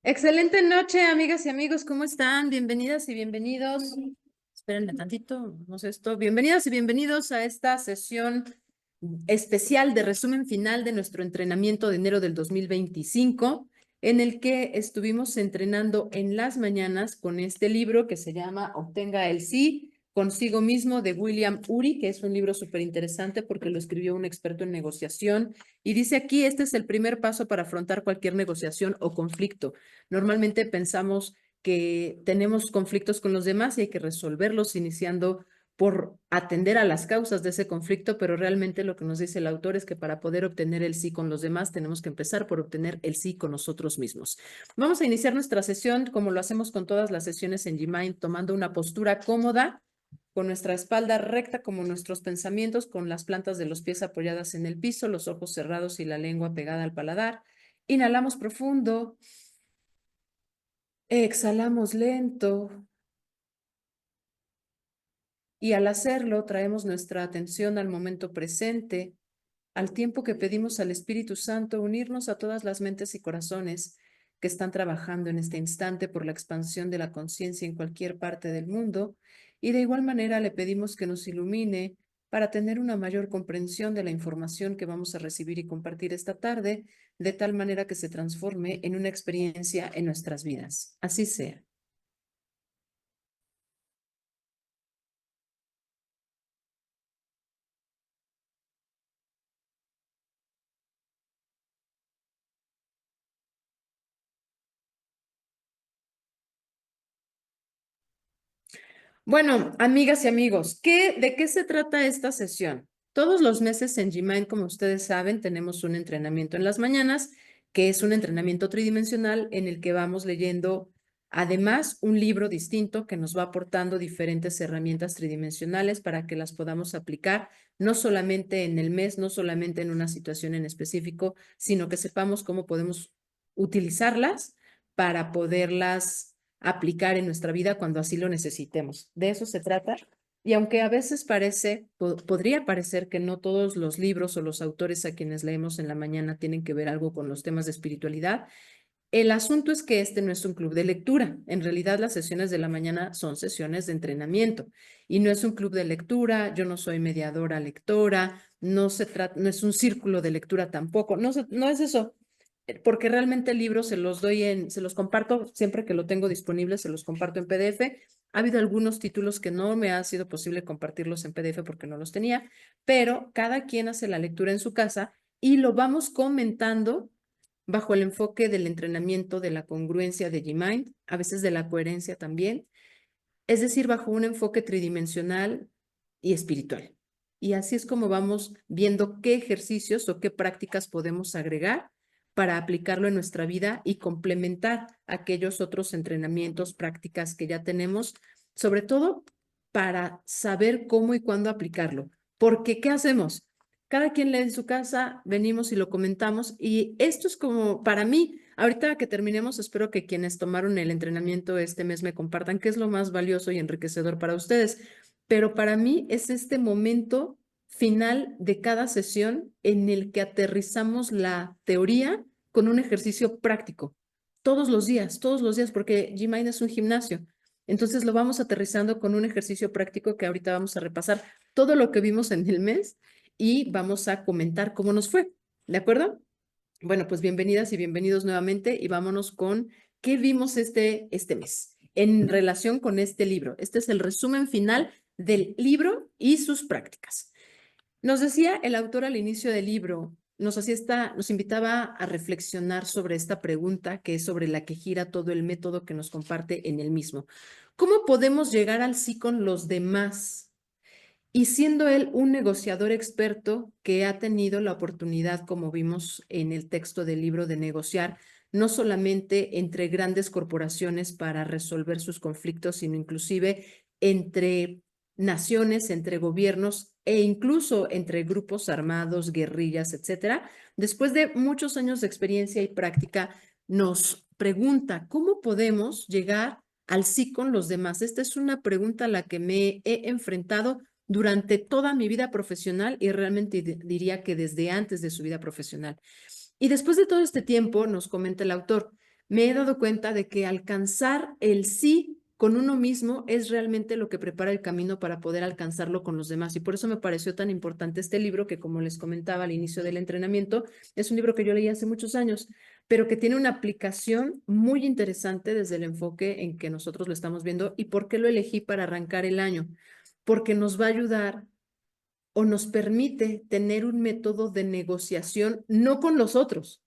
Excelente noche, amigas y amigos, ¿cómo están? Bienvenidas y bienvenidos. Espérenme tantito, vamos a esto. Bienvenidas y bienvenidos a esta sesión especial de resumen final de nuestro entrenamiento de enero del 2025, en el que estuvimos entrenando en las mañanas con este libro que se llama Obtenga el Sí consigo mismo de William Ury, que es un libro súper interesante porque lo escribió un experto en negociación. Y dice aquí, este es el primer paso para afrontar cualquier negociación o conflicto. Normalmente pensamos que tenemos conflictos con los demás y hay que resolverlos iniciando por atender a las causas de ese conflicto, pero realmente lo que nos dice el autor es que para poder obtener el sí con los demás tenemos que empezar por obtener el sí con nosotros mismos. Vamos a iniciar nuestra sesión como lo hacemos con todas las sesiones en Gmind, tomando una postura cómoda, con nuestra espalda recta como nuestros pensamientos, con las plantas de los pies apoyadas en el piso, los ojos cerrados y la lengua pegada al paladar. Inhalamos profundo. Exhalamos lento y al hacerlo traemos nuestra atención al momento presente, al tiempo que pedimos al Espíritu Santo unirnos a todas las mentes y corazones que están trabajando en este instante por la expansión de la conciencia en cualquier parte del mundo, y de igual manera le pedimos que nos ilumine para tener una mayor comprensión de la información que vamos a recibir y compartir esta tarde, de tal manera que se transforme en una experiencia en nuestras vidas. Así sea. Bueno, amigas y amigos, ¿de qué se trata esta sesión? Todos los meses en Gmind, como ustedes saben, tenemos un entrenamiento en las mañanas, que es un entrenamiento tridimensional en el que vamos leyendo, además, un libro distinto que nos va aportando diferentes herramientas tridimensionales para que las podamos aplicar, no solamente en el mes, no solamente en una situación en específico, sino que sepamos cómo podemos utilizarlas para poderlas aplicar en nuestra vida cuando así lo necesitemos. De eso se trata. Y aunque a veces podría parecer que no todos los libros o los autores a quienes leemos en la mañana tienen que ver algo con los temas de espiritualidad, el asunto es que este no es un club de lectura. En realidad, las sesiones de la mañana son sesiones de entrenamiento y no es un club de lectura. Yo no soy mediadora lectora, no es un círculo de lectura tampoco. No es eso, porque realmente el libro se los comparto siempre que lo tengo disponible, se los comparto en PDF. Ha habido algunos títulos que no me ha sido posible compartirlos en PDF porque no los tenía, pero cada quien hace la lectura en su casa y lo vamos comentando bajo el enfoque del entrenamiento de la congruencia de Gmind, a veces de la coherencia también, es decir, bajo un enfoque tridimensional y espiritual. Y así es como vamos viendo qué ejercicios o qué prácticas podemos agregar para aplicarlo en nuestra vida y complementar aquellos otros entrenamientos, prácticas que ya tenemos, sobre todo para saber cómo y cuándo aplicarlo. Porque, ¿qué hacemos? Cada quien lee en su casa, venimos y lo comentamos, y esto es como para mí. Ahorita que terminemos, espero que quienes tomaron el entrenamiento este mes me compartan qué es lo más valioso y enriquecedor para ustedes. Pero para mí es este momento final de cada sesión en el que aterrizamos la teoría con un ejercicio práctico. Todos los días, porque Gmind es un gimnasio. Entonces lo vamos aterrizando con un ejercicio práctico que ahorita vamos a repasar todo lo que vimos en el mes y vamos a comentar cómo nos fue. ¿De acuerdo? Bueno, pues bienvenidas y bienvenidos nuevamente y vámonos con qué vimos este mes en relación con este libro. Este es el resumen final del libro y sus prácticas. Nos decía el autor al inicio del libro, nos invitaba a reflexionar sobre esta pregunta que es sobre la que gira todo el método que nos comparte en el mismo. ¿Cómo podemos llegar al sí con los demás? Y siendo él un negociador experto que ha tenido la oportunidad, como vimos en el texto del libro, de negociar no solamente entre grandes corporaciones para resolver sus conflictos, sino inclusive entre naciones, entre gobiernos e incluso entre grupos armados, guerrillas, etcétera. Después de muchos años de experiencia y práctica, nos pregunta, ¿cómo podemos llegar al sí con los demás? Esta es una pregunta a la que me he enfrentado durante toda mi vida profesional y realmente diría que desde antes de su vida profesional. Y después de todo este tiempo, nos comenta el autor, me he dado cuenta de que alcanzar el sí con uno mismo es realmente lo que prepara el camino para poder alcanzarlo con los demás. Y por eso me pareció tan importante este libro que, como les comentaba al inicio del entrenamiento, es un libro que yo leí hace muchos años, pero que tiene una aplicación muy interesante desde el enfoque en que nosotros lo estamos viendo. ¿Y por qué lo elegí para arrancar el año? Porque nos va a ayudar o nos permite tener un método de negociación, no con los otros,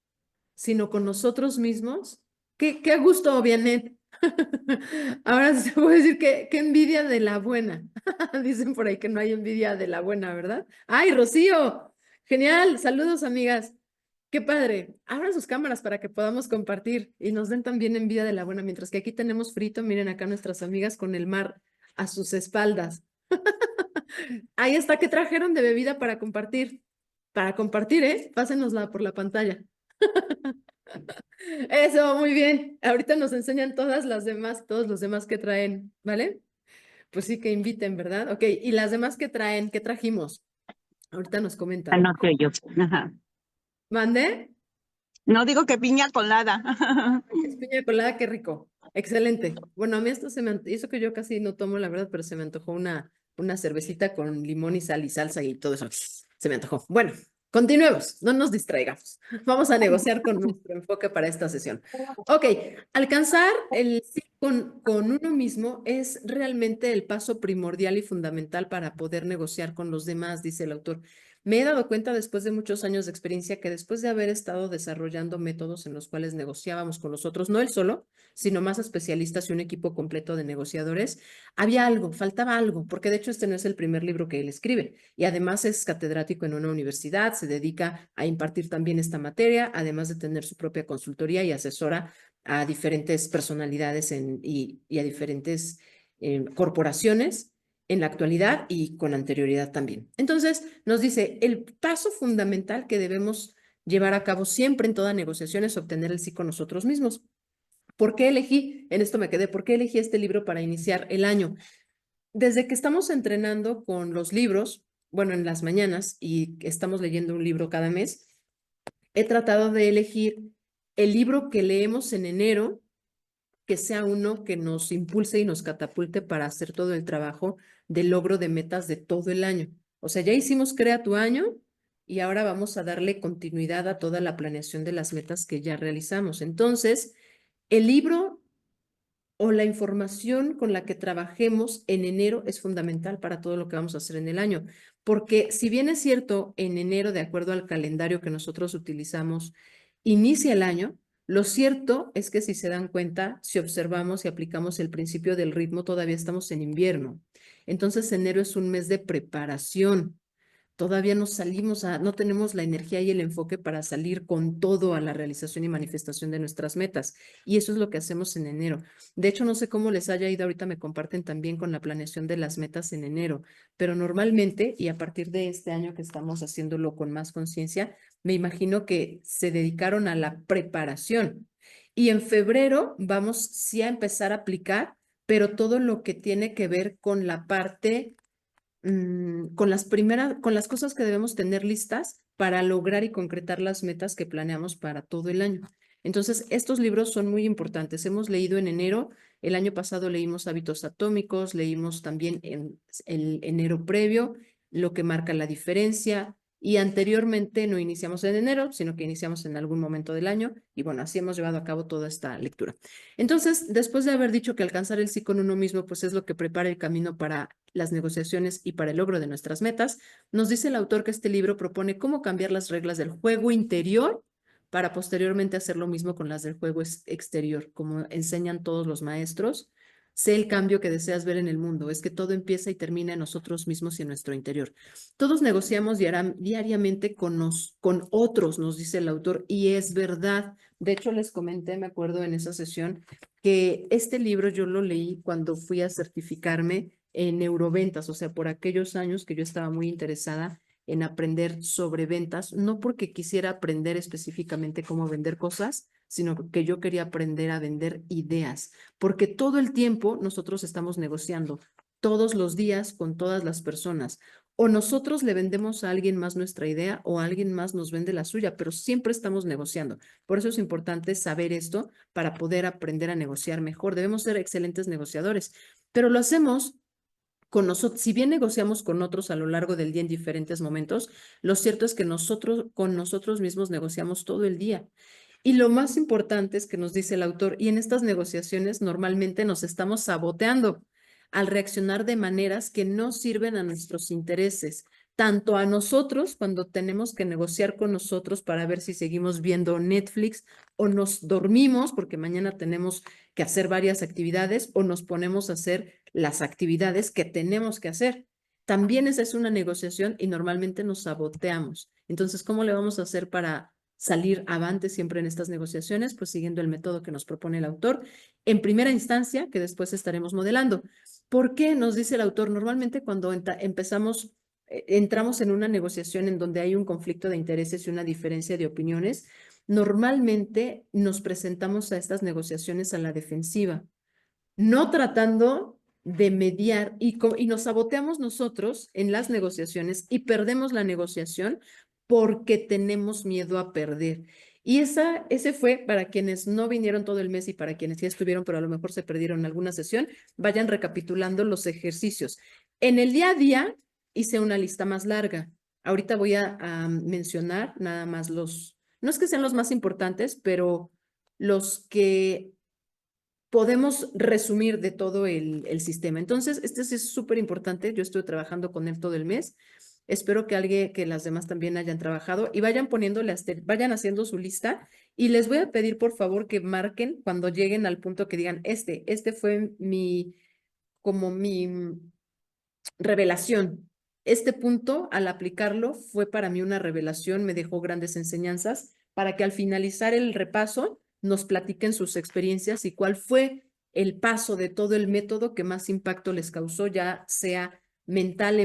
sino con nosotros mismos. Qué gusto, Vianet. Ahora se puede decir que qué envidia de la buena. Dicen por ahí que no hay envidia de la buena, ¿verdad? ¡Ay, Rocío! Genial. Saludos, amigas. Qué padre. Abran sus cámaras para que podamos compartir y nos den también envidia de la buena. Mientras que aquí tenemos frito, miren acá nuestras amigas con el mar a sus espaldas. Ahí está, ¿qué trajeron de bebida para compartir? Para compartir, ¿eh? Pásenosla por la pantalla. Eso, muy bien. Ahorita nos enseñan todas las demás, todos los demás que traen, ¿vale? Pues sí, que inviten, ¿verdad? Ok, y las demás que traen, ¿qué trajimos? Ahorita nos comentan. No sé yo. Ajá. ¿Mande? No digo que piña colada. Es piña colada, qué rico. Excelente. Bueno, a mí esto se me hizo que yo casi no tomo, la verdad, pero se me antojó una cervecita con limón y sal y salsa y todo eso. Se me antojó. Bueno, continuemos, no nos distraigamos. Vamos a negociar con nuestro enfoque para esta sesión. Ok, alcanzar el sí con uno mismo es realmente el paso primordial y fundamental para poder negociar con los demás, dice el autor. Me he dado cuenta después de muchos años de experiencia que después de haber estado desarrollando métodos en los cuales negociábamos con los otros, no él solo, sino más especialistas y un equipo completo de negociadores, había algo, faltaba algo, porque de hecho este no es el primer libro que él escribe y además es catedrático en una universidad, se dedica a impartir también esta materia, además de tener su propia consultoría y asesora a diferentes personalidades y a diferentes corporaciones en la actualidad y con anterioridad también. Entonces, nos dice, el paso fundamental que debemos llevar a cabo siempre en toda negociación es obtener el sí con nosotros mismos. ¿Por qué elegí? En esto me quedé. ¿Por qué elegí este libro para iniciar el año? Desde que estamos entrenando con los libros, bueno, en las mañanas y estamos leyendo un libro cada mes, he tratado de elegir el libro que leemos en enero, que sea uno que nos impulse y nos catapulte para hacer todo el trabajo de logro de metas de todo el año. O sea, ya hicimos Crea tu año y ahora vamos a darle continuidad a toda la planeación de las metas que ya realizamos. Entonces, el libro o la información con la que trabajemos en enero es fundamental para todo lo que vamos a hacer en el año. Porque si bien es cierto, en enero, de acuerdo al calendario que nosotros utilizamos, inicia el año, lo cierto es que si se dan cuenta, si observamos y aplicamos el principio del ritmo, todavía estamos en invierno. Entonces, enero es un mes de preparación. Todavía no salimos no tenemos la energía y el enfoque para salir con todo a la realización y manifestación de nuestras metas. Y eso es lo que hacemos en enero. De hecho, no sé cómo les haya ido, ahorita me comparten también con la planeación de las metas en enero, pero normalmente, y a partir de este año que estamos haciéndolo con más conciencia, me imagino que se dedicaron a la preparación. Y en febrero vamos sí a empezar a aplicar, pero todo lo que tiene que ver con la parte con las cosas que debemos tener listas para lograr y concretar las metas que planeamos para todo el año. Entonces, estos libros son muy importantes. Hemos leído en enero, el año pasado leímos Hábitos Atómicos, leímos también en el enero previo, lo que marca la diferencia, y anteriormente no iniciamos en enero, sino que iniciamos en algún momento del año, y bueno, así hemos llevado a cabo toda esta lectura. Entonces, después de haber dicho que alcanzar el sí con uno mismo, pues es lo que prepara el camino para las negociaciones y para el logro de nuestras metas, nos dice el autor que este libro propone cómo cambiar las reglas del juego interior para posteriormente hacer lo mismo con las del juego exterior, como enseñan todos los maestros. Sé el cambio que deseas ver en el mundo, es que todo empieza y termina en nosotros mismos y en nuestro interior. Todos negociamos diariamente con otros, nos dice el autor, y es verdad. De hecho, les comenté, me acuerdo en esa sesión, que este libro yo lo leí cuando fui a certificarme en neuroventas, o sea, por aquellos años que yo estaba muy interesada en aprender sobre ventas, no porque quisiera aprender específicamente cómo vender cosas, sino que yo quería aprender a vender ideas, porque todo el tiempo nosotros estamos negociando, todos los días con todas las personas. O nosotros le vendemos a alguien más nuestra idea o alguien más nos vende la suya, pero siempre estamos negociando. Por eso es importante saber esto para poder aprender a negociar mejor. Debemos ser excelentes negociadores, pero lo hacemos con nosotros. Si bien negociamos con otros a lo largo del día en diferentes momentos, lo cierto es que nosotros con nosotros mismos negociamos todo el día. Y lo más importante es que nos dice el autor, y en estas negociaciones normalmente nos estamos saboteando al reaccionar de maneras que no sirven a nuestros intereses, tanto a nosotros cuando tenemos que negociar con nosotros para ver si seguimos viendo Netflix o nos dormimos porque mañana tenemos que hacer varias actividades o nos ponemos a hacer las actividades que tenemos que hacer. También esa es una negociación y normalmente nos saboteamos. Entonces, ¿cómo le vamos a hacer para salir avante siempre en estas negociaciones? Pues siguiendo el método que nos propone el autor, en primera instancia, que después estaremos modelando. ¿Por qué? Nos dice el autor, normalmente cuando entramos en una negociación en donde hay un conflicto de intereses y una diferencia de opiniones, normalmente nos presentamos a estas negociaciones a la defensiva, no tratando de mediar y nos saboteamos nosotros en las negociaciones y perdemos la negociación porque tenemos miedo a perder. Y ese fue para quienes no vinieron todo el mes y para quienes sí estuvieron, pero a lo mejor se perdieron alguna sesión, vayan recapitulando los ejercicios. En el día a día hice una lista más larga. Ahorita voy a mencionar nada más no es que sean los más importantes, pero los que podemos resumir de todo el sistema. Entonces, este sí es súper importante. Yo estuve trabajando con él todo el mes. Espero que las demás también hayan trabajado y vayan vayan haciendo su lista y les voy a pedir por favor que marquen cuando lleguen al punto que digan, este fue como mi revelación. Este punto, al aplicarlo, fue para mí una revelación, me dejó grandes enseñanzas para que al finalizar el repaso nos platiquen sus experiencias y cuál fue el paso de todo el método que más impacto les causó, ya sea mental,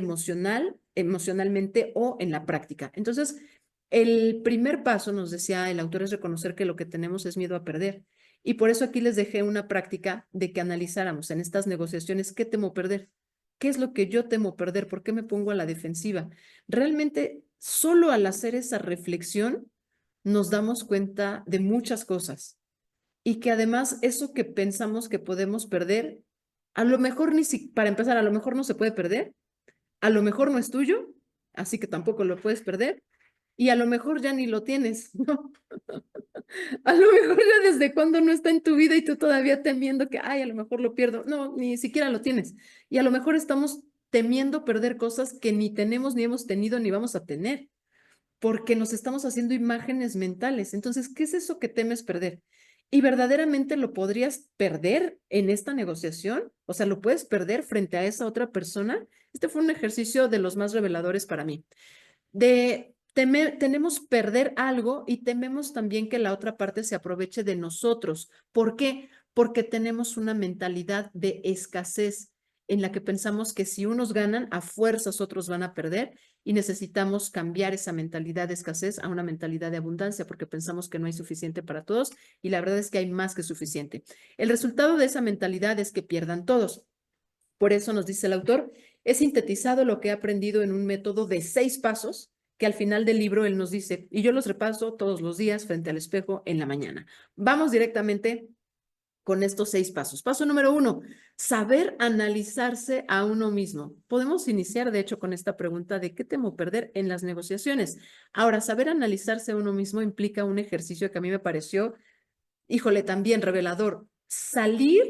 emocionalmente o en la práctica. Entonces, el primer paso, nos decía el autor, es reconocer que lo que tenemos es miedo a perder. Y por eso aquí les dejé una práctica de que analizáramos en estas negociaciones qué temo perder. ¿Qué es lo que yo temo perder? ¿Por qué me pongo a la defensiva? Realmente, solo al hacer esa reflexión, nos damos cuenta de muchas cosas y que además eso que pensamos que podemos perder, a lo mejor para empezar, a lo mejor no se puede perder, a lo mejor no es tuyo, así que tampoco lo puedes perder y a lo mejor ya ni lo tienes, ¿no? A lo mejor ya desde cuando no está en tu vida y tú todavía temiendo que, ay, a lo mejor lo pierdo. No, ni siquiera lo tienes. Y a lo mejor estamos temiendo perder cosas que ni tenemos, ni hemos tenido, ni vamos a tener, porque nos estamos haciendo imágenes mentales. Entonces, ¿qué es eso que temes perder? ¿Y verdaderamente lo podrías perder en esta negociación? O sea, ¿lo puedes perder frente a esa otra persona? Este fue un ejercicio de los más reveladores para mí tenemos perder algo y tememos también que la otra parte se aproveche de nosotros. ¿Por qué? Porque tenemos una mentalidad de escasez en la que pensamos que si unos ganan, a fuerzas otros van a perder y necesitamos cambiar esa mentalidad de escasez a una mentalidad de abundancia porque pensamos que no hay suficiente para todos y la verdad es que hay más que suficiente. El resultado de esa mentalidad es que pierdan todos. Por eso nos dice el autor, he sintetizado lo que he aprendido en un método de 6 pasos que al final del libro él nos dice, y yo los repaso todos los días frente al espejo en la mañana. Vamos directamente con estos 6 pasos. Paso número 1, saber analizarse a uno mismo. Podemos iniciar, de hecho, con esta pregunta de ¿qué temo perder en las negociaciones? Ahora, saber analizarse a uno mismo implica un ejercicio que a mí me pareció, híjole, también revelador. Salir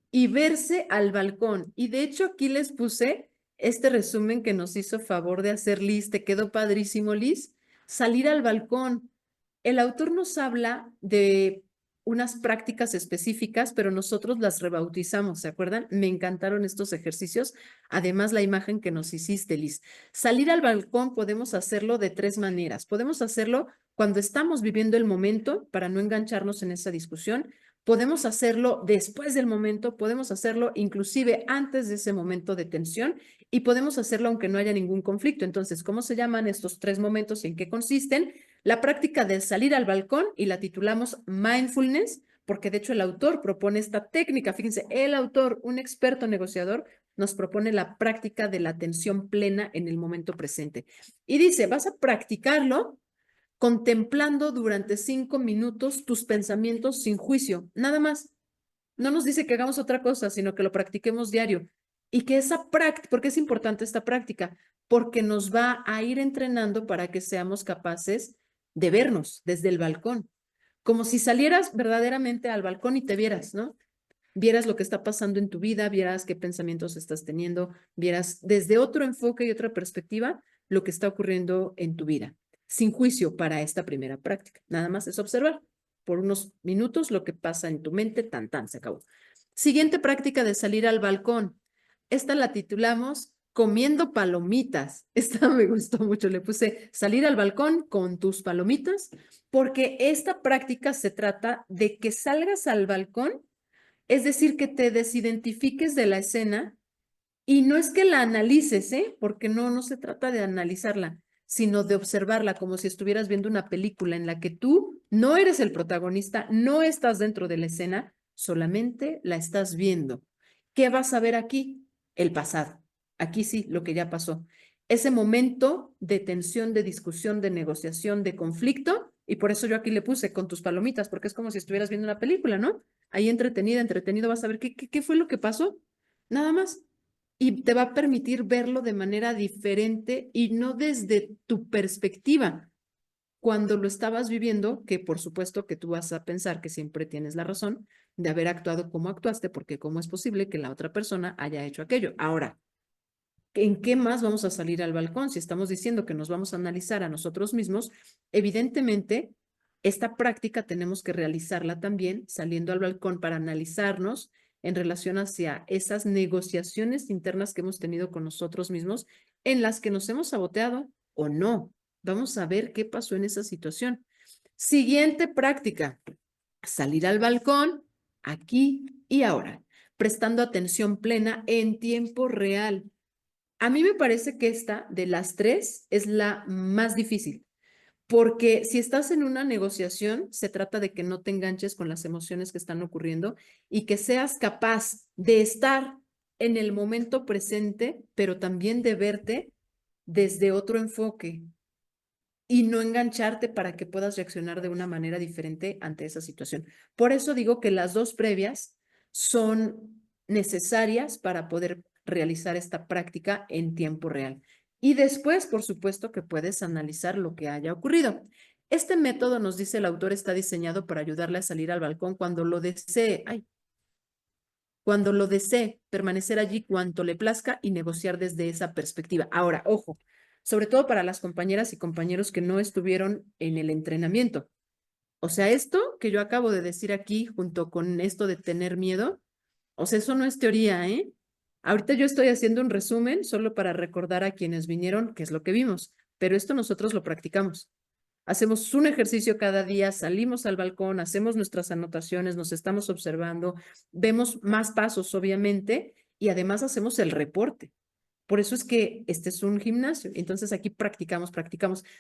y verse al balcón. Y de hecho aquí les puse este resumen que nos hizo favor de hacer Liz. Te quedó padrísimo, Liz. Salir al balcón. El autor nos habla de unas prácticas específicas, pero nosotros las rebautizamos, ¿se acuerdan? Me encantaron estos ejercicios. Además, la imagen que nos hiciste, Liz. Salir al balcón podemos hacerlo de 3 maneras. Podemos hacerlo cuando estamos viviendo el momento para no engancharnos en esa discusión. Podemos hacerlo después del momento, podemos hacerlo inclusive antes de ese momento de tensión y podemos hacerlo aunque no haya ningún conflicto. Entonces, ¿cómo se llaman estos 3 momentos y en qué consisten? La práctica de salir al balcón y la titulamos mindfulness, porque de hecho el autor propone esta técnica. Fíjense, el autor, un experto negociador, nos propone la práctica de la atención plena en el momento presente. Y dice, vas a practicarlo contemplando durante 5 minutos tus pensamientos sin juicio, nada más. No nos dice que hagamos otra cosa, sino que lo practiquemos diario. Y que esa práctica, ¿por qué es importante esta práctica? Porque nos va a ir entrenando para que seamos capaces de vernos desde el balcón, como si salieras verdaderamente al balcón y te vieras, ¿no? Vieras lo que está pasando en tu vida, vieras qué pensamientos estás teniendo, vieras desde otro enfoque y otra perspectiva lo que está ocurriendo en tu vida, sin juicio para esta primera práctica. Nada más es observar por unos minutos lo que pasa en tu mente, tan, tan, se acabó. Siguiente práctica de salir al balcón. Esta la titulamos comiendo palomitas. Esta me gustó mucho. Le puse salir al balcón con tus palomitas, porque esta práctica se trata de que salgas al balcón, es decir, que te desidentifiques de la escena y no es que la analices, porque no se trata de analizarla, sino de observarla como si estuvieras viendo una película en la que tú no eres el protagonista, no estás dentro de la escena, solamente la estás viendo. ¿Qué vas a ver aquí? El pasado. Aquí sí, lo que ya pasó. Ese momento de tensión, de discusión, de negociación, de conflicto, y por eso yo aquí le puse con tus palomitas, porque es como si estuvieras viendo una película, ¿no? Ahí entretenido, vas a ver qué fue lo que pasó. Nada más y te va a permitir verlo de manera diferente y no desde tu perspectiva cuando lo estabas viviendo, que por supuesto que tú vas a pensar que siempre tienes la razón de haber actuado como actuaste, porque cómo es posible que la otra persona haya hecho aquello. Ahora, ¿en qué más vamos a salir al balcón? Si estamos diciendo que nos vamos a analizar a nosotros mismos, evidentemente, esta práctica tenemos que realizarla también saliendo al balcón para analizarnos en relación hacia esas negociaciones internas que hemos tenido con nosotros mismos, en las que nos hemos saboteado o no. Vamos a ver qué pasó en esa situación. Siguiente práctica, salir al balcón aquí y ahora, prestando atención plena en tiempo real. A mí me parece que esta de las tres es la más difícil, porque si estás en una negociación, se trata de que no te enganches con las emociones que están ocurriendo y que seas capaz de estar en el momento presente, pero también de verte desde otro enfoque y no engancharte para que puedas reaccionar de una manera diferente ante esa situación. Por eso digo que las dos previas son necesarias para poder realizar esta práctica en tiempo real. Y después, por supuesto, que puedes analizar lo que haya ocurrido. Este método, nos dice el autor, está diseñado para ayudarle a salir al balcón cuando lo desee. Cuando lo desee, permanecer allí cuanto le plazca y negociar desde esa perspectiva. Ahora, ojo, sobre todo para las compañeras y compañeros que no estuvieron en el entrenamiento. O sea, esto que yo acabo de decir aquí, junto con esto de tener miedo, o sea, eso no es teoría, ¿eh? Ahorita yo estoy haciendo un resumen solo para recordar a quienes vinieron qué es lo que vimos, pero esto nosotros lo practicamos. Hacemos un ejercicio cada día, salimos al balcón, hacemos nuestras anotaciones, nos estamos observando, vemos más pasos, obviamente, y además hacemos el reporte. Por eso es que este es un gimnasio. Entonces aquí practicamos.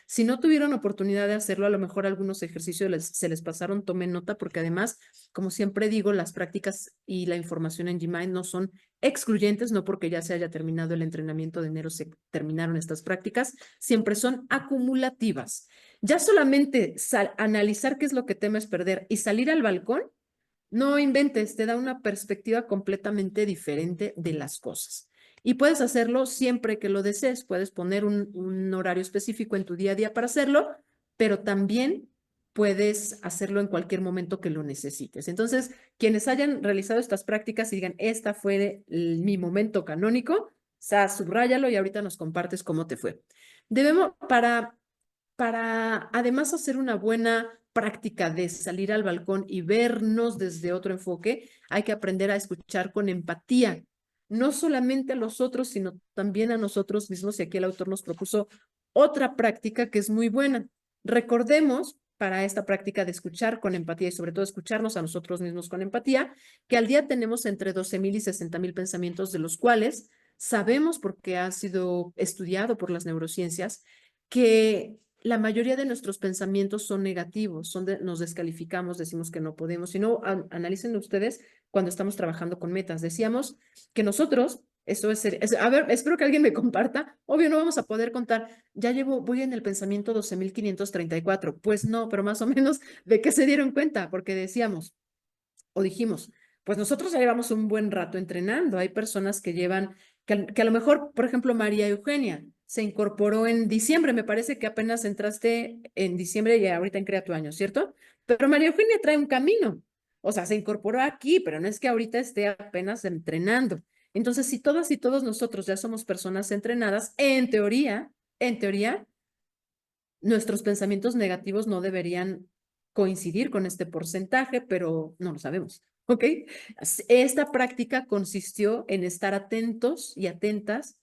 Si no tuvieron oportunidad de hacerlo, a lo mejor algunos ejercicios se les pasaron, tomen nota, porque además, como siempre digo, las prácticas y la información en Gmind no son excluyentes, no porque ya se haya terminado el entrenamiento de enero se terminaron estas prácticas, siempre son acumulativas. Ya solamente analizar qué es lo que temes perder y salir al balcón, no inventes, te da una perspectiva completamente diferente de las cosas. Y puedes hacerlo siempre que lo desees. Puedes poner un horario específico en tu día a día para hacerlo, pero también puedes hacerlo en cualquier momento que lo necesites. Entonces, quienes hayan realizado estas prácticas y digan, esta fue mi momento canónico, o sea, subráyalo y ahorita nos compartes cómo te fue. Debemos, para además hacer una buena práctica de salir al balcón y vernos desde otro enfoque, hay que aprender a escuchar con empatía, no solamente a los otros, sino también a nosotros mismos. Y aquí el autor nos propuso otra práctica que es muy buena. Recordemos, para esta práctica de escuchar con empatía y sobre todo escucharnos a nosotros mismos con empatía, que al día tenemos entre 12,000 y 60,000 pensamientos, de los cuales sabemos, porque ha sido estudiado por las neurociencias, que la mayoría de nuestros pensamientos son negativos, nos descalificamos, decimos que no podemos. Si no, analicen ustedes cuando estamos trabajando con metas. Decíamos que nosotros Eso a ver, espero que alguien me comparta. Obvio, no vamos a poder contar. Voy en el pensamiento 12.534. Pues no, pero más o menos de qué se dieron cuenta, porque decíamos o dijimos, pues nosotros ya llevamos un buen rato entrenando. Hay personas que llevan, que a lo mejor, por ejemplo, María Eugenia se incorporó en diciembre. Me parece que apenas entraste en diciembre y ahorita en Crea tu Año, ¿cierto? Pero María Eugenia trae un camino. O sea, se incorporó aquí, pero no es que ahorita esté apenas entrenando. Entonces, si todas y todos nosotros ya somos personas entrenadas, en teoría, nuestros pensamientos negativos no deberían coincidir con este porcentaje, pero no lo sabemos, ¿ok? Esta práctica consistió en estar atentos y atentas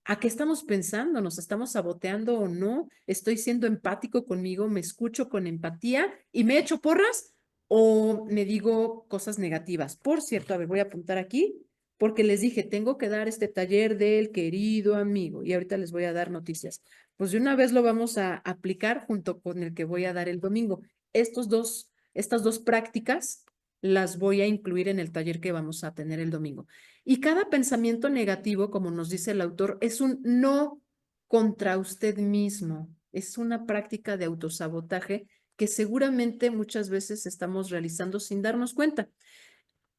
a qué estamos pensando, nos estamos saboteando o no, estoy siendo empático conmigo, me escucho con empatía y me echo porras o me digo cosas negativas. Por cierto, a ver, voy a apuntar aquí porque les dije, tengo que dar este taller del querido amigo y ahorita les voy a dar noticias. Pues de una vez lo vamos a aplicar junto con el que voy a dar el domingo. Estas dos prácticas las voy a incluir en el taller que vamos a tener el domingo. Y cada pensamiento negativo, como nos dice el autor, es un no contra usted mismo. Es una práctica de autosabotaje que seguramente muchas veces estamos realizando sin darnos cuenta.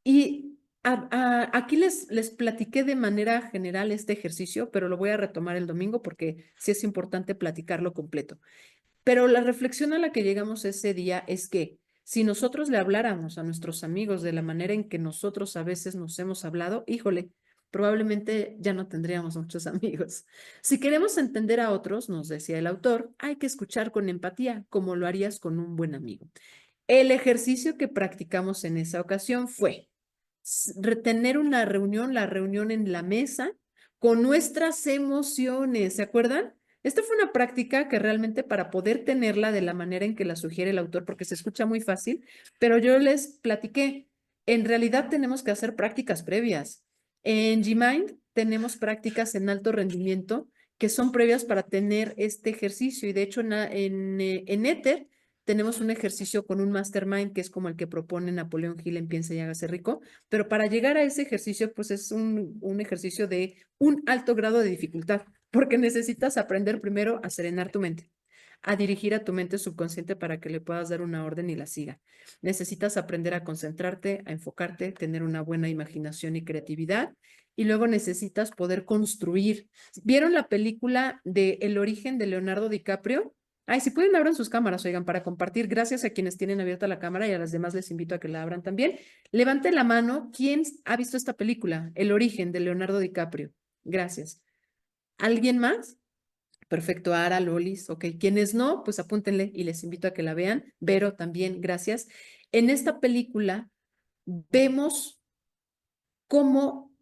Y aquí les platiqué de manera general este ejercicio, pero lo voy a retomar el domingo porque sí es importante platicarlo completo. Pero la reflexión a la que llegamos ese día es que si nosotros le habláramos a nuestros amigos de la manera en que nosotros a veces nos hemos hablado, híjole, probablemente ya no tendríamos muchos amigos. Si queremos entender a otros, nos decía el autor, hay que escuchar con empatía, como lo harías con un buen amigo. El ejercicio que practicamos en esa ocasión fue retener una reunión, la reunión en la mesa, con nuestras emociones, ¿se acuerdan? Esta fue una práctica que realmente para poder tenerla de la manera en que la sugiere el autor, porque se escucha muy fácil, pero yo les platiqué, en realidad tenemos que hacer prácticas previas. En Gmind tenemos prácticas en alto rendimiento que son previas para tener este ejercicio y de hecho en Ether tenemos un ejercicio con un mastermind que es como el que propone Napoleón Hill en Piensa y hágase rico, pero para llegar a ese ejercicio, pues es un ejercicio de un alto grado de dificultad, porque necesitas aprender primero a serenar tu mente, a dirigir a tu mente subconsciente para que le puedas dar una orden y la siga. Necesitas aprender a concentrarte, a enfocarte, tener una buena imaginación y creatividad, y luego necesitas poder construir. ¿Vieron la película de El origen de Leonardo DiCaprio? Ay, si pueden abran sus cámaras, oigan, para compartir. Gracias a quienes tienen abierta la cámara y a las demás les invito a que la abran también. Levante la mano. ¿Quién ha visto esta película? El origen de Leonardo DiCaprio. Gracias. ¿Alguien más? Perfecto, Ara, Lolis. Ok, quienes no, pues apúntenle y les invito a que la vean. Vero también, gracias. En esta película vemos cómo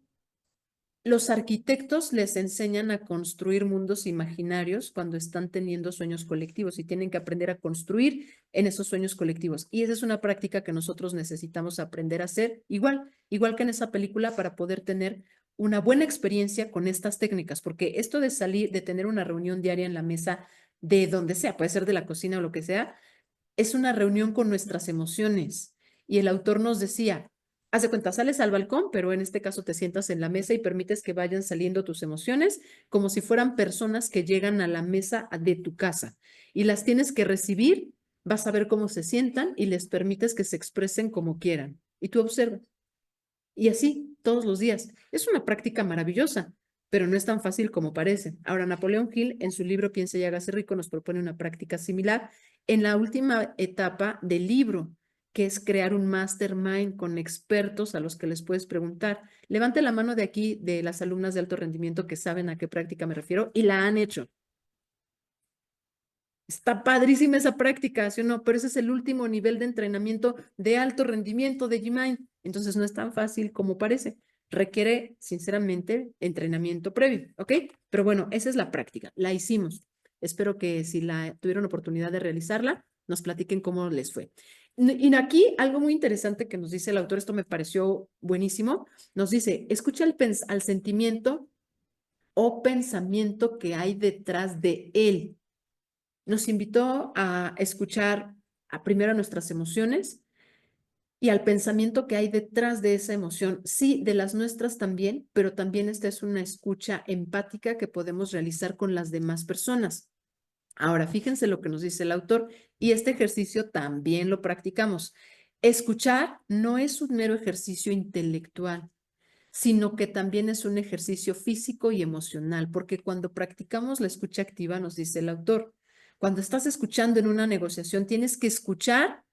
los arquitectos les enseñan a construir mundos imaginarios cuando están teniendo sueños colectivos y tienen que aprender a construir en esos sueños colectivos. Y esa es una práctica que nosotros necesitamos aprender a hacer igual que en esa película para poder tener una buena experiencia con estas técnicas, porque esto de salir, de tener una reunión diaria en la mesa de donde sea, puede ser de la cocina o lo que sea, es una reunión con nuestras emociones. Y el autor nos decía, haz de cuenta, sales al balcón, pero en este caso te sientas en la mesa y permites que vayan saliendo tus emociones como si fueran personas que llegan a la mesa de tu casa y las tienes que recibir, vas a ver cómo se sientan y les permites que se expresen como quieran. Y tú observas. Y así todos los días. Es una práctica maravillosa, pero no es tan fácil como parece. Ahora, Napoleón Hill, en su libro Piense y hágase rico, nos propone una práctica similar en la última etapa del libro, que es crear un mastermind con expertos a los que les puedes preguntar. Levante la mano de aquí de las alumnas de alto rendimiento que saben a qué práctica me refiero y la han hecho. Está padrísima esa práctica, ¿sí o no? Pero ese es el último nivel de entrenamiento de alto rendimiento de Gmind. Entonces no es tan fácil como parece. Requiere, sinceramente, entrenamiento previo, ¿ok? Pero bueno, esa es la práctica. La hicimos. Espero que si la tuvieron oportunidad de realizarla, nos platiquen cómo les fue. Y aquí algo muy interesante que nos dice el autor, esto me pareció buenísimo, nos dice, escucha al sentimiento o pensamiento que hay detrás de él. Nos invitó a escuchar primero nuestras emociones y al pensamiento que hay detrás de esa emoción. Sí, de las nuestras también, pero también esta es una escucha empática que podemos realizar con las demás personas. Ahora, fíjense lo que nos dice el autor y este ejercicio también lo practicamos. Escuchar no es un mero ejercicio intelectual, sino que también es un ejercicio físico y emocional, porque cuando practicamos la escucha activa, nos dice el autor, cuando estás escuchando en una negociación, tienes que escuchar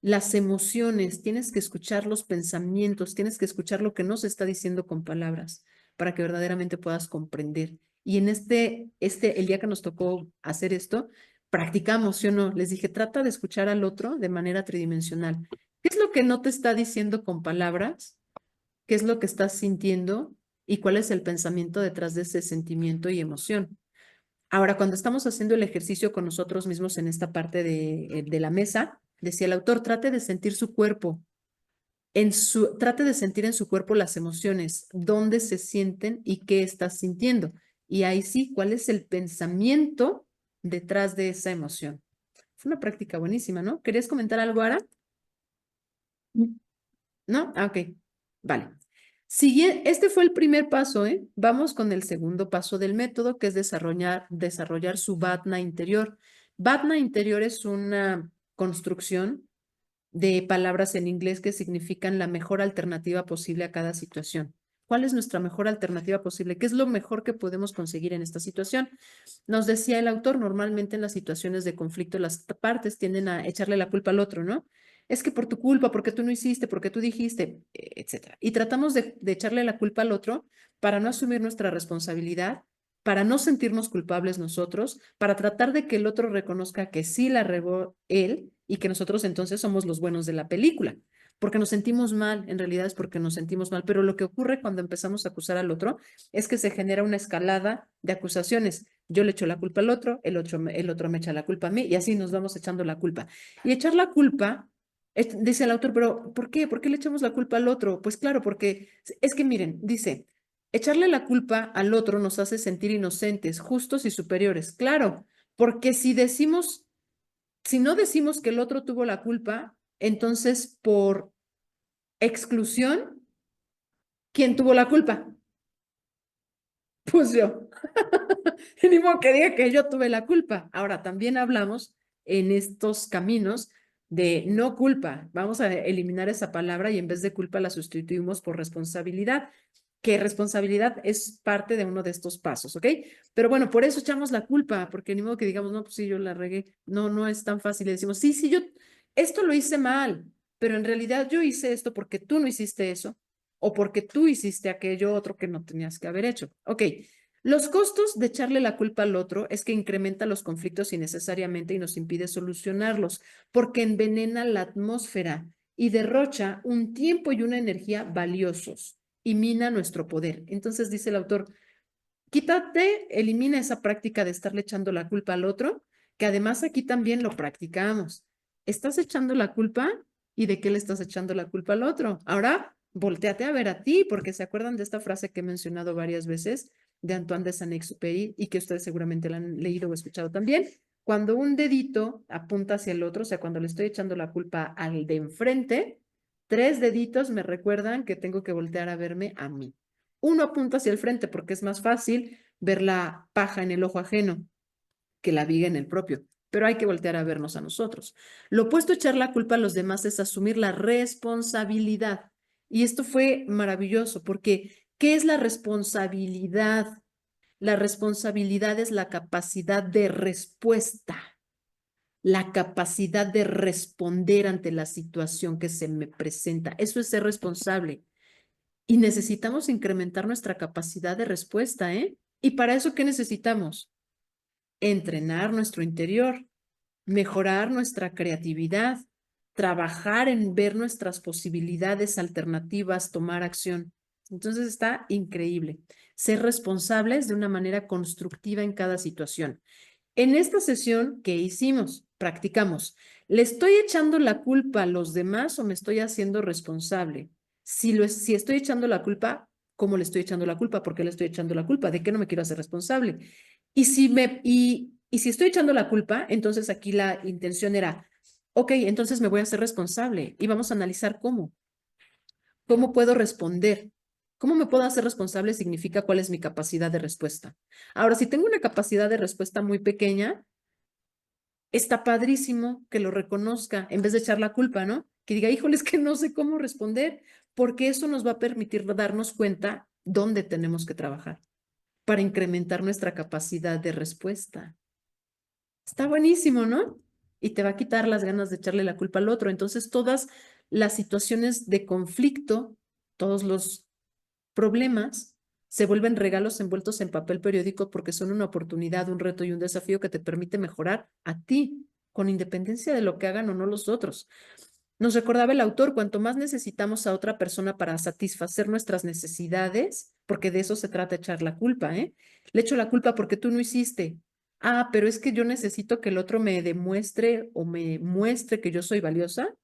las emociones, tienes que escuchar los pensamientos, tienes que escuchar lo que no se está diciendo con palabras para que verdaderamente puedas comprender. Y en el día que nos tocó hacer esto, practicamos, ¿sí o no? Les dije, trata de escuchar al otro de manera tridimensional. ¿Qué es lo que no te está diciendo con palabras? ¿Qué es lo que estás sintiendo? ¿Y cuál es el pensamiento detrás de ese sentimiento y emoción? Ahora, cuando estamos haciendo el ejercicio con nosotros mismos en esta parte de la mesa, decía el autor, trate de sentir su cuerpo, trate de sentir en su cuerpo las emociones, dónde se sienten y qué estás sintiendo. Y ahí sí, ¿cuál es el pensamiento detrás de esa emoción? Fue una práctica buenísima, ¿no? ¿Querías comentar algo, Ara? ¿No? Ah, ok. Vale. Este fue el primer paso, ¿eh? Vamos con el segundo paso del método, que es desarrollar su BATNA interior. BATNA interior es una construcción de palabras en inglés que significan la mejor alternativa posible a cada situación. ¿Cuál es nuestra mejor alternativa posible? ¿Qué es lo mejor que podemos conseguir en esta situación? Nos decía el autor, normalmente en las situaciones de conflicto las partes tienden a echarle la culpa al otro, ¿no? Es que por tu culpa, porque tú no hiciste, porque tú dijiste, etcétera. Y tratamos de echarle la culpa al otro para no asumir nuestra responsabilidad, para no sentirnos culpables nosotros, para tratar de que el otro reconozca que sí la regó él y que nosotros entonces somos los buenos de la película, porque nos sentimos mal, en realidad es porque nos sentimos mal, pero lo que ocurre cuando empezamos a acusar al otro es que se genera una escalada de acusaciones. Yo le echo la culpa al otro, el otro me echa la culpa a mí y así nos vamos echando la culpa. Y echar la culpa, dice el autor, pero ¿por qué? ¿Por qué le echamos la culpa al otro? Pues claro, porque es que miren, dice, echarle la culpa al otro nos hace sentir inocentes, justos y superiores. Claro, porque si no decimos que el otro tuvo la culpa, entonces por exclusión, ¿quién tuvo la culpa? Pues yo. Ni modo que diga que yo tuve la culpa. Ahora, también hablamos en estos caminos de no culpa. Vamos a eliminar esa palabra y en vez de culpa la sustituimos por responsabilidad, que responsabilidad es parte de uno de estos pasos, ¿ok? Pero bueno, por eso echamos la culpa, porque ni modo que digamos, no, pues sí, yo la regué. No, no es tan fácil. Y decimos, sí, yo esto lo hice mal, pero en realidad yo hice esto porque tú no hiciste eso o porque tú hiciste aquello otro que no tenías que haber hecho. Ok, los costos de echarle la culpa al otro es que incrementa los conflictos innecesariamente y nos impide solucionarlos, porque envenena la atmósfera y derrocha un tiempo y una energía valiosos y mina nuestro poder. Entonces dice el autor, elimina esa práctica de estarle echando la culpa al otro, que además aquí también lo practicamos. ¿Estás echando la culpa? ¿Y de qué le estás echando la culpa al otro? Ahora, volteate a ver a ti, porque se acuerdan de esta frase que he mencionado varias veces de Antoine de Saint-Exupéry y que ustedes seguramente la han leído o escuchado también. Cuando un dedito apunta hacia el otro, o sea, cuando le estoy echando la culpa al de enfrente, 3 deditos me recuerdan que tengo que voltear a verme a mí. Uno apunta hacia el frente porque es más fácil ver la paja en el ojo ajeno que la viga en el propio, pero hay que voltear a vernos a nosotros. Lo opuesto a echar la culpa a los demás es asumir la responsabilidad. Y esto fue maravilloso porque ¿qué es la responsabilidad? La responsabilidad es la capacidad de respuesta, la capacidad de responder ante la situación que se me presenta. Eso es ser responsable. Y necesitamos incrementar nuestra capacidad de respuesta, ¿eh? Y para eso, ¿qué necesitamos? Entrenar nuestro interior, mejorar nuestra creatividad, trabajar en ver nuestras posibilidades alternativas, tomar acción. Entonces está increíble. Ser responsables de una manera constructiva en cada situación. En esta sesión, ¿qué hicimos? Practicamos. ¿Le estoy echando la culpa a los demás o me estoy haciendo responsable? Si estoy echando la culpa, ¿cómo le estoy echando la culpa? ¿Por qué le estoy echando la culpa? ¿De qué no me quiero hacer responsable? Y si estoy echando la culpa, entonces aquí la intención era, Ok, entonces me voy a hacer responsable y vamos a analizar cómo. ¿Cómo puedo responder? ¿Cómo me puedo hacer responsable? Significa cuál es mi capacidad de respuesta. Ahora, si tengo una capacidad de respuesta muy pequeña, está padrísimo que lo reconozca en vez de echar la culpa, ¿no? Que diga, híjole, es que no sé cómo responder, porque eso nos va a permitir darnos cuenta dónde tenemos que trabajar para incrementar nuestra capacidad de respuesta. Está buenísimo, ¿no? Y te va a quitar las ganas de echarle la culpa al otro. Entonces, todas las situaciones de conflicto, todos los problemas se vuelven regalos envueltos en papel periódico porque son una oportunidad, un reto y un desafío que te permite mejorar a ti, con independencia de lo que hagan o no los otros. Nos recordaba el autor, cuanto más necesitamos a otra persona para satisfacer nuestras necesidades, porque de eso se trata echar la culpa, ¿eh? Le echo la culpa porque tú no hiciste. Ah, pero es que yo necesito que el otro me demuestre o me muestre que yo soy valiosa.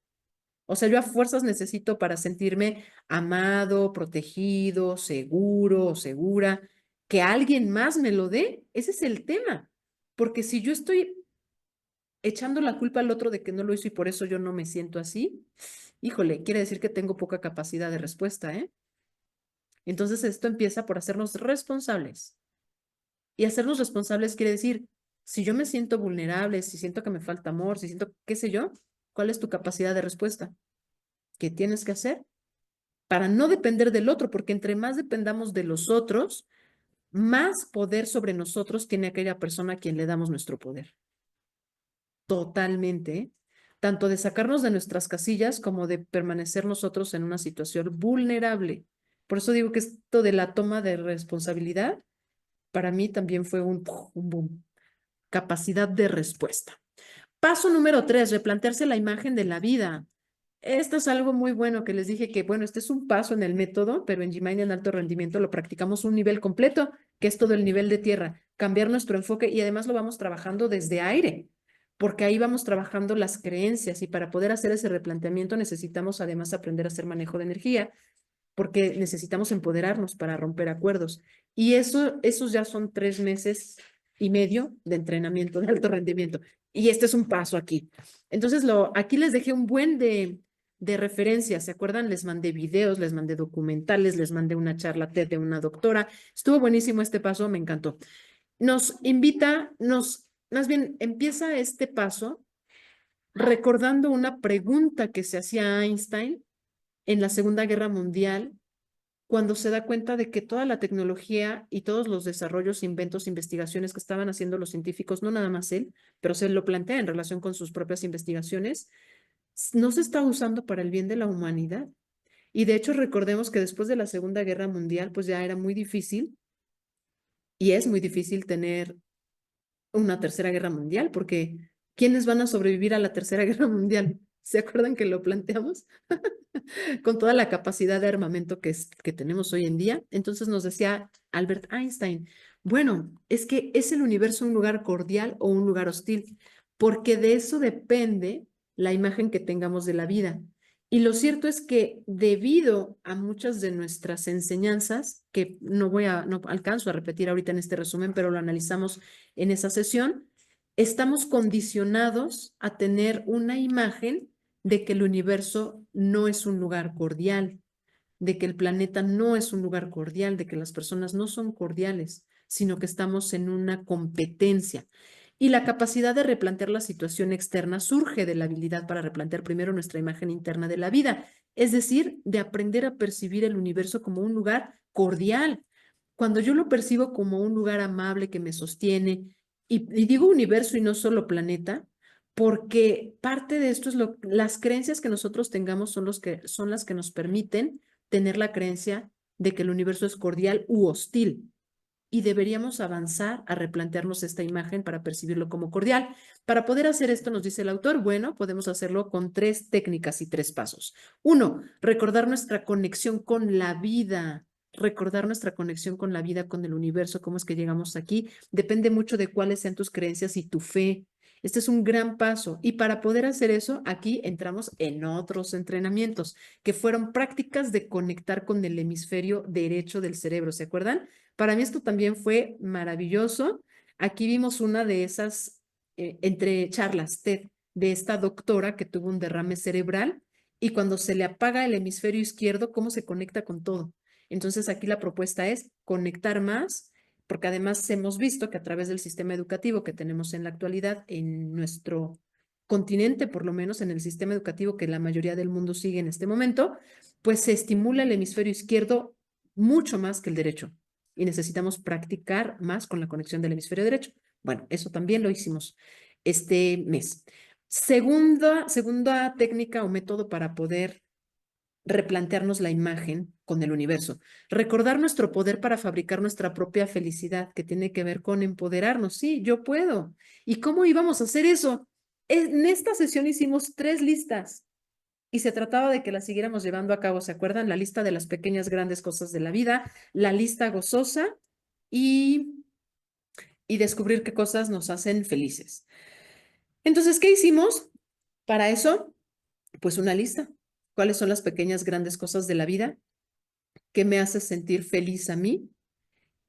O sea, yo a fuerzas necesito para sentirme amado, protegido, seguro o segura, que alguien más me lo dé. Ese es el tema. Porque si yo estoy echando la culpa al otro de que no lo hizo y por eso yo no me siento así, híjole, quiere decir que tengo poca capacidad de respuesta, ¿eh? Entonces esto empieza por hacernos responsables. Y hacernos responsables quiere decir, si yo me siento vulnerable, si siento que me falta amor, si siento, qué sé yo, ¿cuál es tu capacidad de respuesta? ¿Qué tienes que hacer para no depender del otro? Porque entre más dependamos de los otros, más poder sobre nosotros tiene aquella persona a quien le damos nuestro poder. Totalmente, ¿eh? Tanto de sacarnos de nuestras casillas como de permanecer nosotros en una situación vulnerable. Por eso digo que esto de la toma de responsabilidad, para mí también fue un boom. Capacidad de respuesta. Paso número 3, replantearse la imagen de la vida. Esto es algo muy bueno que les dije que, bueno, este es un paso en el método, pero en Gmind en alto rendimiento lo practicamos un nivel completo, que es todo el nivel de tierra, cambiar nuestro enfoque y además lo vamos trabajando desde aire, porque ahí vamos trabajando las creencias y para poder hacer ese replanteamiento necesitamos además aprender a hacer manejo de energía, porque necesitamos empoderarnos para romper acuerdos. Y esos ya son 3 meses y medio de entrenamiento de alto rendimiento. Y este es un paso aquí. Entonces, aquí les dejé un buen de referencias. ¿Se acuerdan? Les mandé videos, les mandé documentales, les mandé una charla TED de una doctora. Estuvo buenísimo este paso, me encantó. Más bien, empieza este paso recordando una pregunta que se hacía Einstein en la Segunda Guerra Mundial cuando se da cuenta de que toda la tecnología y todos los desarrollos, inventos, investigaciones que estaban haciendo los científicos, no nada más él, pero se lo plantea en relación con sus propias investigaciones, no se está usando para el bien de la humanidad. Y de hecho, recordemos que después de la Segunda Guerra Mundial, pues ya era muy difícil y es muy difícil tener una tercera guerra mundial, porque ¿quiénes van a sobrevivir a la tercera guerra mundial? ¿Se acuerdan que lo planteamos? Con toda la capacidad de armamento que tenemos hoy en día. Entonces nos decía Albert Einstein, bueno, es que ¿es el universo un lugar cordial o un lugar hostil? Porque de eso depende la imagen que tengamos de la vida. Y lo cierto es que debido a muchas de nuestras enseñanzas, que no alcanzo a repetir ahorita en este resumen, pero lo analizamos en esa sesión, estamos condicionados a tener una imagen de que el universo no es un lugar cordial, de que el planeta no es un lugar cordial, de que las personas no son cordiales, sino que estamos en una competencia. Y la capacidad de replantear la situación externa surge de la habilidad para replantear primero nuestra imagen interna de la vida, es decir, de aprender a percibir el universo como un lugar cordial. Cuando yo lo percibo como un lugar amable que me sostiene, y digo universo y no solo planeta, porque parte de esto es las creencias que nosotros tengamos son las que nos permiten tener la creencia de que el universo es cordial u hostil. Y deberíamos avanzar a replantearnos esta imagen para percibirlo como cordial. Para poder hacer esto, nos dice el autor, bueno, podemos hacerlo con 3 técnicas y 3 pasos. 1, recordar nuestra conexión con la vida. Recordar nuestra conexión con la vida, con el universo, cómo es que llegamos aquí, depende mucho de cuáles sean tus creencias y tu fe. Este es un gran paso y para poder hacer eso, aquí entramos en otros entrenamientos que fueron prácticas de conectar con el hemisferio derecho del cerebro, ¿se acuerdan? Para mí esto también fue maravilloso. Aquí vimos una de esas entre charlas TED de esta doctora que tuvo un derrame cerebral y cuando se le apaga el hemisferio izquierdo, cómo se conecta con todo. Entonces aquí la propuesta es conectar más, porque además hemos visto que a través del sistema educativo que tenemos en la actualidad en nuestro continente, por lo menos en el sistema educativo que la mayoría del mundo sigue en este momento, pues se estimula el hemisferio izquierdo mucho más que el derecho y necesitamos practicar más con la conexión del hemisferio derecho. Bueno, eso también lo hicimos este mes. Segunda técnica o método para poder replantearnos la imagen con el universo. Recordar nuestro poder para fabricar nuestra propia felicidad, que tiene que ver con empoderarnos. Sí, yo puedo. ¿Y cómo íbamos a hacer eso? En esta sesión hicimos 3 listas y se trataba de que las siguiéramos llevando a cabo. ¿Se acuerdan? La lista de las pequeñas grandes cosas de la vida, la lista gozosa y, y descubrir qué cosas nos hacen felices. Entonces, ¿qué hicimos? Para eso, pues una lista. ¿Cuáles son las pequeñas grandes cosas de la vida? ¿Qué me hace sentir feliz a mí?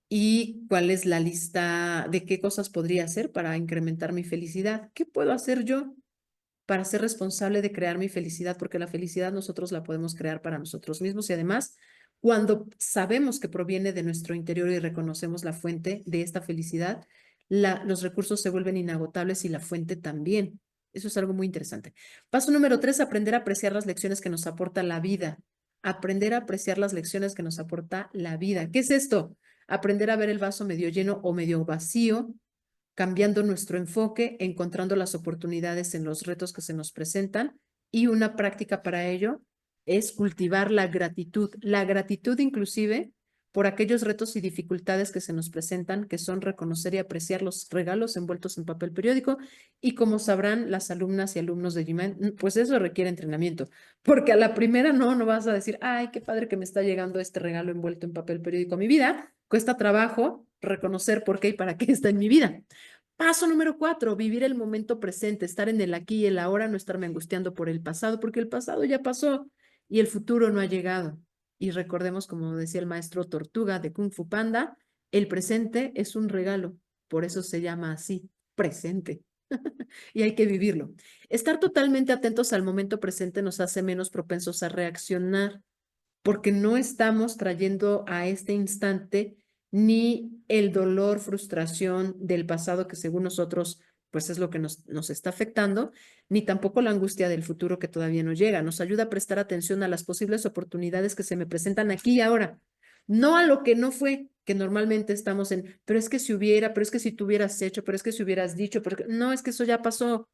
¿Y cuál es la lista de qué cosas podría hacer para incrementar mi felicidad? ¿Qué puedo hacer yo para ser responsable de crear mi felicidad? Porque la felicidad nosotros la podemos crear para nosotros mismos y además, cuando sabemos que proviene de nuestro interior y reconocemos la fuente de esta felicidad, los recursos se vuelven inagotables y la fuente también. Eso es algo muy interesante. Paso número 3, aprender a apreciar las lecciones que nos aporta la vida. Aprender a apreciar las lecciones que nos aporta la vida. ¿Qué es esto? Aprender a ver el vaso medio lleno o medio vacío, cambiando nuestro enfoque, encontrando las oportunidades en los retos que se nos presentan y una práctica para ello es cultivar la gratitud inclusive por aquellos retos y dificultades que se nos presentan, que son reconocer y apreciar los regalos envueltos en papel periódico y como sabrán las alumnas y alumnos de GMAN, pues eso requiere entrenamiento, porque a la primera no vas a decir, ay, qué padre que me está llegando este regalo envuelto en papel periódico a mi vida, cuesta trabajo reconocer por qué y para qué está en mi vida. Paso número 4, vivir el momento presente, estar en el aquí y el ahora, no estarme angustiando por el pasado, porque el pasado ya pasó y el futuro no ha llegado. Y recordemos, como decía el maestro Tortuga de Kung Fu Panda, el presente es un regalo, por eso se llama así, presente. Y hay que vivirlo. Estar totalmente atentos al momento presente nos hace menos propensos a reaccionar porque no estamos trayendo a este instante ni el dolor, frustración del pasado que según nosotros pues es lo que nos está afectando, ni tampoco la angustia del futuro que todavía no llega. Nos ayuda a prestar atención a las posibles oportunidades que se me presentan aquí y ahora, no a lo que no fue, que normalmente estamos en, pero es que si hubiera, pero es que si tú hubieras hecho, pero es que si hubieras dicho, pero no, es que eso ya pasó.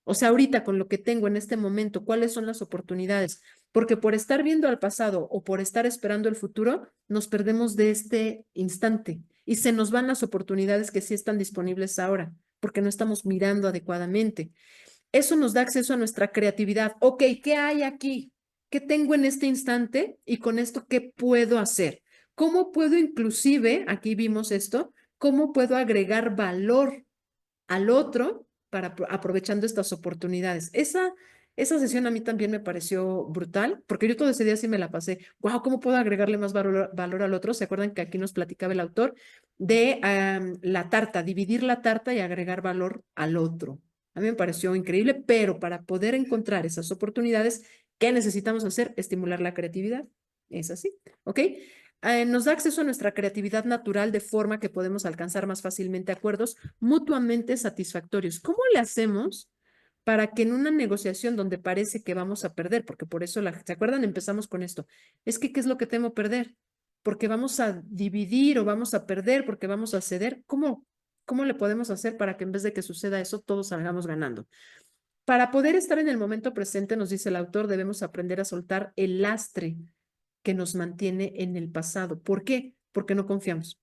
O sea, ahorita con lo que tengo en este momento, ¿cuáles son las oportunidades? Porque por estar viendo al pasado o por estar esperando el futuro, nos perdemos de este instante y se nos van las oportunidades que sí están disponibles ahora, porque no estamos mirando adecuadamente. Eso nos da acceso a nuestra creatividad. Ok, ¿qué hay aquí? ¿Qué tengo en este instante? Y con esto, ¿qué puedo hacer? ¿Cómo puedo inclusive, aquí vimos esto, cómo puedo agregar valor al otro para aprovechando estas oportunidades? Esa sesión a mí también me pareció brutal, porque yo todo ese día sí me la pasé. Wow, ¿cómo puedo agregarle más valor al otro? ¿Se acuerdan que aquí nos platicaba el autor de la tarta, dividir la tarta y agregar valor al otro? A mí me pareció increíble, pero para poder encontrar esas oportunidades, ¿qué necesitamos hacer? Estimular la creatividad. Es así, ¿ok? Nos da acceso a nuestra creatividad natural de forma que podemos alcanzar más fácilmente acuerdos mutuamente satisfactorios. ¿Cómo le hacemos para que en una negociación donde parece que vamos a perder, porque por eso, ¿se acuerdan? Empezamos con esto. Es que, ¿qué es lo que temo perder? Porque vamos a dividir o vamos a perder, porque vamos a ceder. ¿Cómo le podemos hacer para que en vez de que suceda eso, todos salgamos ganando? Para poder estar en el momento presente, nos dice el autor, debemos aprender a soltar el lastre que nos mantiene en el pasado. ¿Por qué? Porque no confiamos.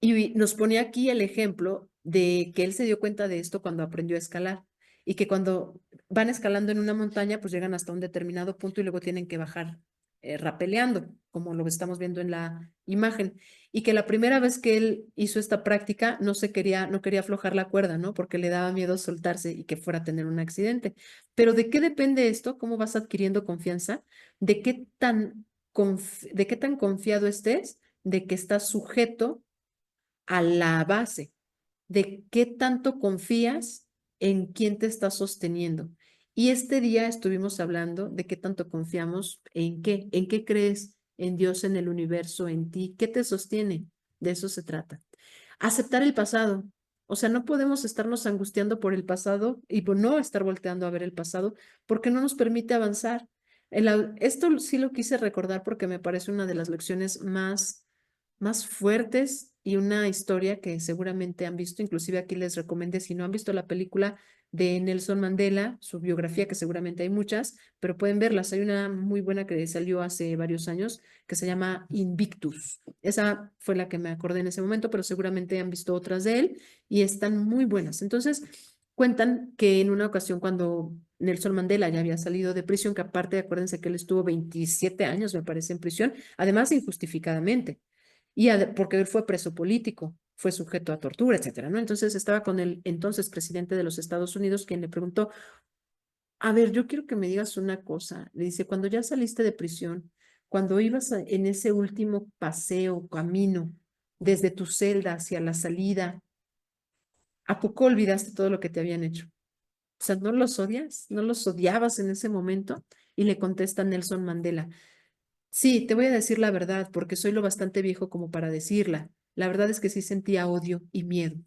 Y nos pone aquí el ejemplo de que él se dio cuenta de esto cuando aprendió a escalar y que cuando van escalando en una montaña, pues llegan hasta un determinado punto y luego tienen que bajar rapeleando, como lo estamos viendo en la imagen. Y que la primera vez que él hizo esta práctica no quería aflojar la cuerda, ¿no? Porque le daba miedo soltarse y que fuera a tener un accidente. Pero ¿de qué depende esto? ¿Cómo vas adquiriendo confianza? ¿De de qué tan confiado estés? De que estás sujeto a la base de qué tanto confías en quién te está sosteniendo. Y este día estuvimos hablando de qué tanto confiamos, en qué crees, en Dios, en el universo, en ti, qué te sostiene. De eso se trata. Aceptar el pasado. O sea, no podemos estarnos angustiando por el pasado y por no estar volteando a ver el pasado porque no nos permite avanzar. Esto sí lo quise recordar porque me parece una de las lecciones más fuertes y una historia que seguramente han visto. Inclusive aquí les recomendé, si no han visto la película de Nelson Mandela, su biografía, que seguramente hay muchas, pero pueden verlas. Hay una muy buena que salió hace varios años que se llama Invictus. Esa fue la que me acordé en ese momento, pero seguramente han visto otras de él y están muy buenas. Entonces, cuentan que en una ocasión cuando Nelson Mandela ya había salido de prisión, que aparte, acuérdense que él estuvo 27 años, me parece, en prisión, además injustificadamente, porque él fue preso político, fue sujeto a tortura, etcétera, ¿no? Entonces estaba con el entonces presidente de los Estados Unidos, quien le preguntó, a ver, yo quiero que me digas una cosa. Le dice, cuando ya saliste de prisión, cuando ibas en ese último paseo, camino, desde tu celda hacia la salida, ¿a poco olvidaste todo lo que te habían hecho? O sea, ¿no los odias? ¿No los odiabas en ese momento? Y le contesta Nelson Mandela, sí, te voy a decir la verdad, porque soy lo bastante viejo como para decirla. La verdad es que sí sentía odio y miedo,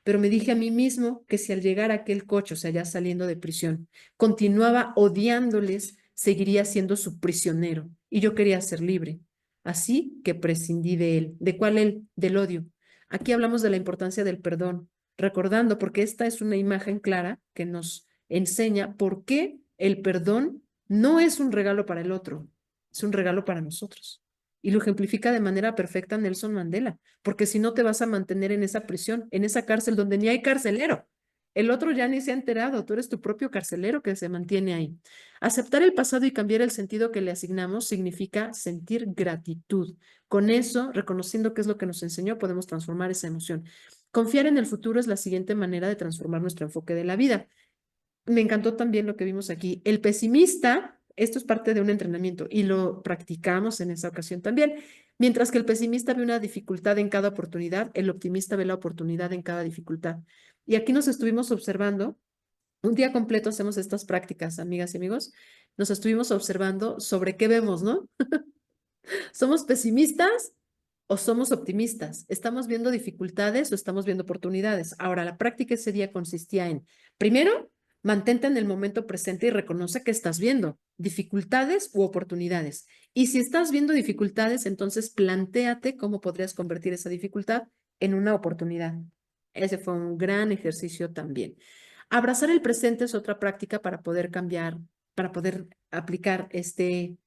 pero me dije a mí mismo que si al llegar a aquel coche, o sea, ya saliendo de prisión, continuaba odiándoles, seguiría siendo su prisionero y yo quería ser libre. Así que prescindí de él. ¿De cuál él? Del odio. Aquí hablamos de la importancia del perdón, recordando, porque esta es una imagen clara que nos enseña por qué el perdón no es un regalo para el otro, es un regalo para nosotros. Y lo ejemplifica de manera perfecta Nelson Mandela, porque si no te vas a mantener en esa prisión, en esa cárcel donde ni hay carcelero. El otro ya ni se ha enterado, tú eres tu propio carcelero que se mantiene ahí. Aceptar el pasado y cambiar el sentido que le asignamos significa sentir gratitud. Con eso, reconociendo qué es lo que nos enseñó, podemos transformar esa emoción. Confiar en el futuro es la siguiente manera de transformar nuestro enfoque de la vida. Me encantó también lo que vimos aquí. El pesimista, esto es parte de un entrenamiento y lo practicamos en esa ocasión también. Mientras que el pesimista ve una dificultad en cada oportunidad, el optimista ve la oportunidad en cada dificultad. Y aquí nos estuvimos observando, un día completo hacemos estas prácticas, amigas y amigos, nos estuvimos observando sobre qué vemos, ¿no? ¿Somos pesimistas o somos optimistas? ¿Estamos viendo dificultades o estamos viendo oportunidades? Ahora, la práctica ese día consistía en, primero, mantente en el momento presente y reconoce que estás viendo dificultades u oportunidades. Y si estás viendo dificultades, entonces plantéate cómo podrías convertir esa dificultad en una oportunidad. Ese fue un gran ejercicio también. Abrazar el presente es otra práctica para poder cambiar, para poder aplicar este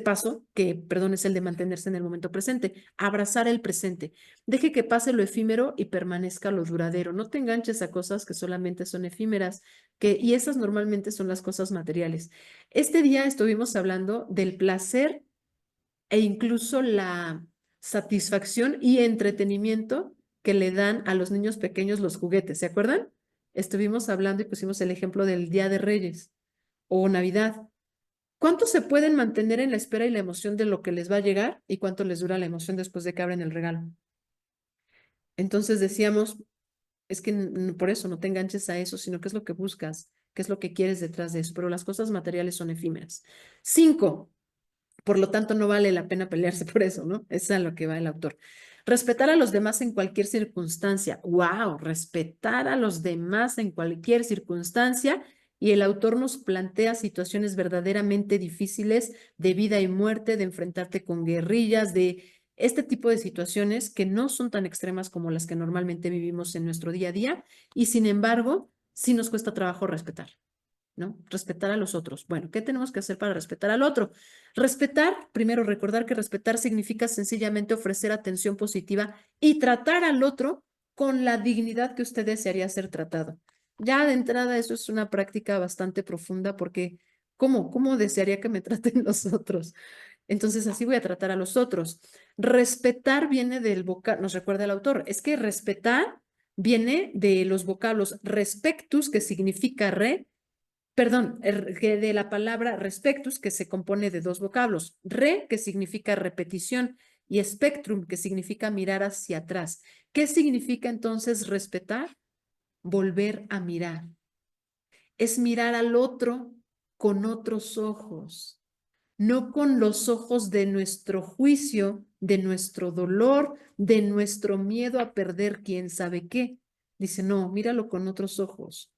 paso, que, perdón, es el de mantenerse en el momento presente, abrazar el presente. Deje que pase lo efímero y permanezca lo duradero. No te enganches a cosas que solamente son efímeras, y esas normalmente son las cosas materiales. Este día estuvimos hablando del placer e incluso la satisfacción y entretenimiento que le dan a los niños pequeños los juguetes. ¿Se acuerdan? Estuvimos hablando y pusimos el ejemplo del Día de Reyes o Navidad. ¿Cuánto se pueden mantener en la espera y la emoción de lo que les va a llegar y cuánto les dura la emoción después de que abren el regalo? Entonces decíamos, es que por eso no te enganches a eso, sino qué es lo que buscas, qué es lo que quieres detrás de eso, pero las cosas materiales son efímeras. 5, por lo tanto no vale la pena pelearse por eso, ¿no? Es a lo que va el autor. Respetar a los demás en cualquier circunstancia. ¡Wow! Respetar a los demás en cualquier circunstancia. Y el autor nos plantea situaciones verdaderamente difíciles de vida y muerte, de enfrentarte con guerrillas, de este tipo de situaciones que no son tan extremas como las que normalmente vivimos en nuestro día a día. Y sin embargo, sí nos cuesta trabajo respetar. ¿No? Respetar a los otros. Bueno, ¿qué tenemos que hacer para respetar al otro? Respetar, primero recordar que respetar significa sencillamente ofrecer atención positiva y tratar al otro con la dignidad que usted desearía ser tratado. Ya de entrada eso es una práctica bastante profunda porque ¿cómo desearía que me traten los otros? Entonces así voy a tratar a los otros. Respetar viene del vocablo, nos recuerda el autor, es que respetar viene de los vocablos respectus, que significa perdón, de la palabra respectus, que se compone de dos vocablos, que significa repetición, y spectrum, que significa mirar hacia atrás. ¿Qué significa entonces respetar? Volver a mirar. es mirar al otro con otros ojos, no con los ojos de nuestro juicio, de nuestro dolor, de nuestro miedo a perder quién sabe qué. Dice, no, míralo con otros ojos,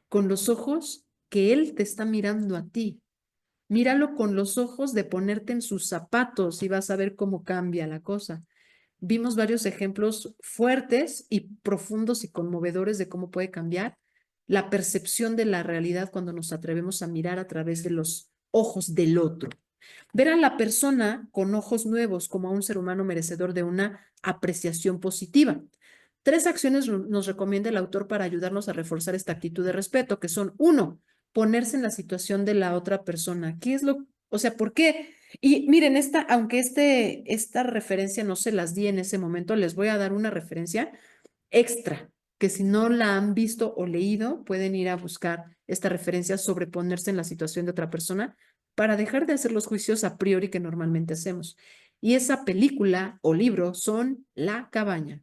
con los ojos que él te está mirando a ti. Míralo con los ojos de ponerte en sus zapatos y vas a ver cómo cambia la cosa. Vimos varios ejemplos fuertes y profundos y conmovedores de cómo puede cambiar la percepción de la realidad cuando nos atrevemos a mirar a través de los ojos del otro. Ver a la persona con ojos nuevos como a un ser humano merecedor de una apreciación positiva. 3 acciones nos recomienda el autor para ayudarnos a reforzar esta actitud de respeto, que son: 1, ponerse en la situación de la otra persona. ¿Qué es lo, o sea, por qué? Y miren, aunque esta referencia no se las di en ese momento, les voy a dar una referencia extra, que si no la han visto o leído, pueden ir a buscar esta referencia sobre ponerse en la situación de otra persona para dejar de hacer los juicios a priori que normalmente hacemos. Y esa película o libro son La Cabaña.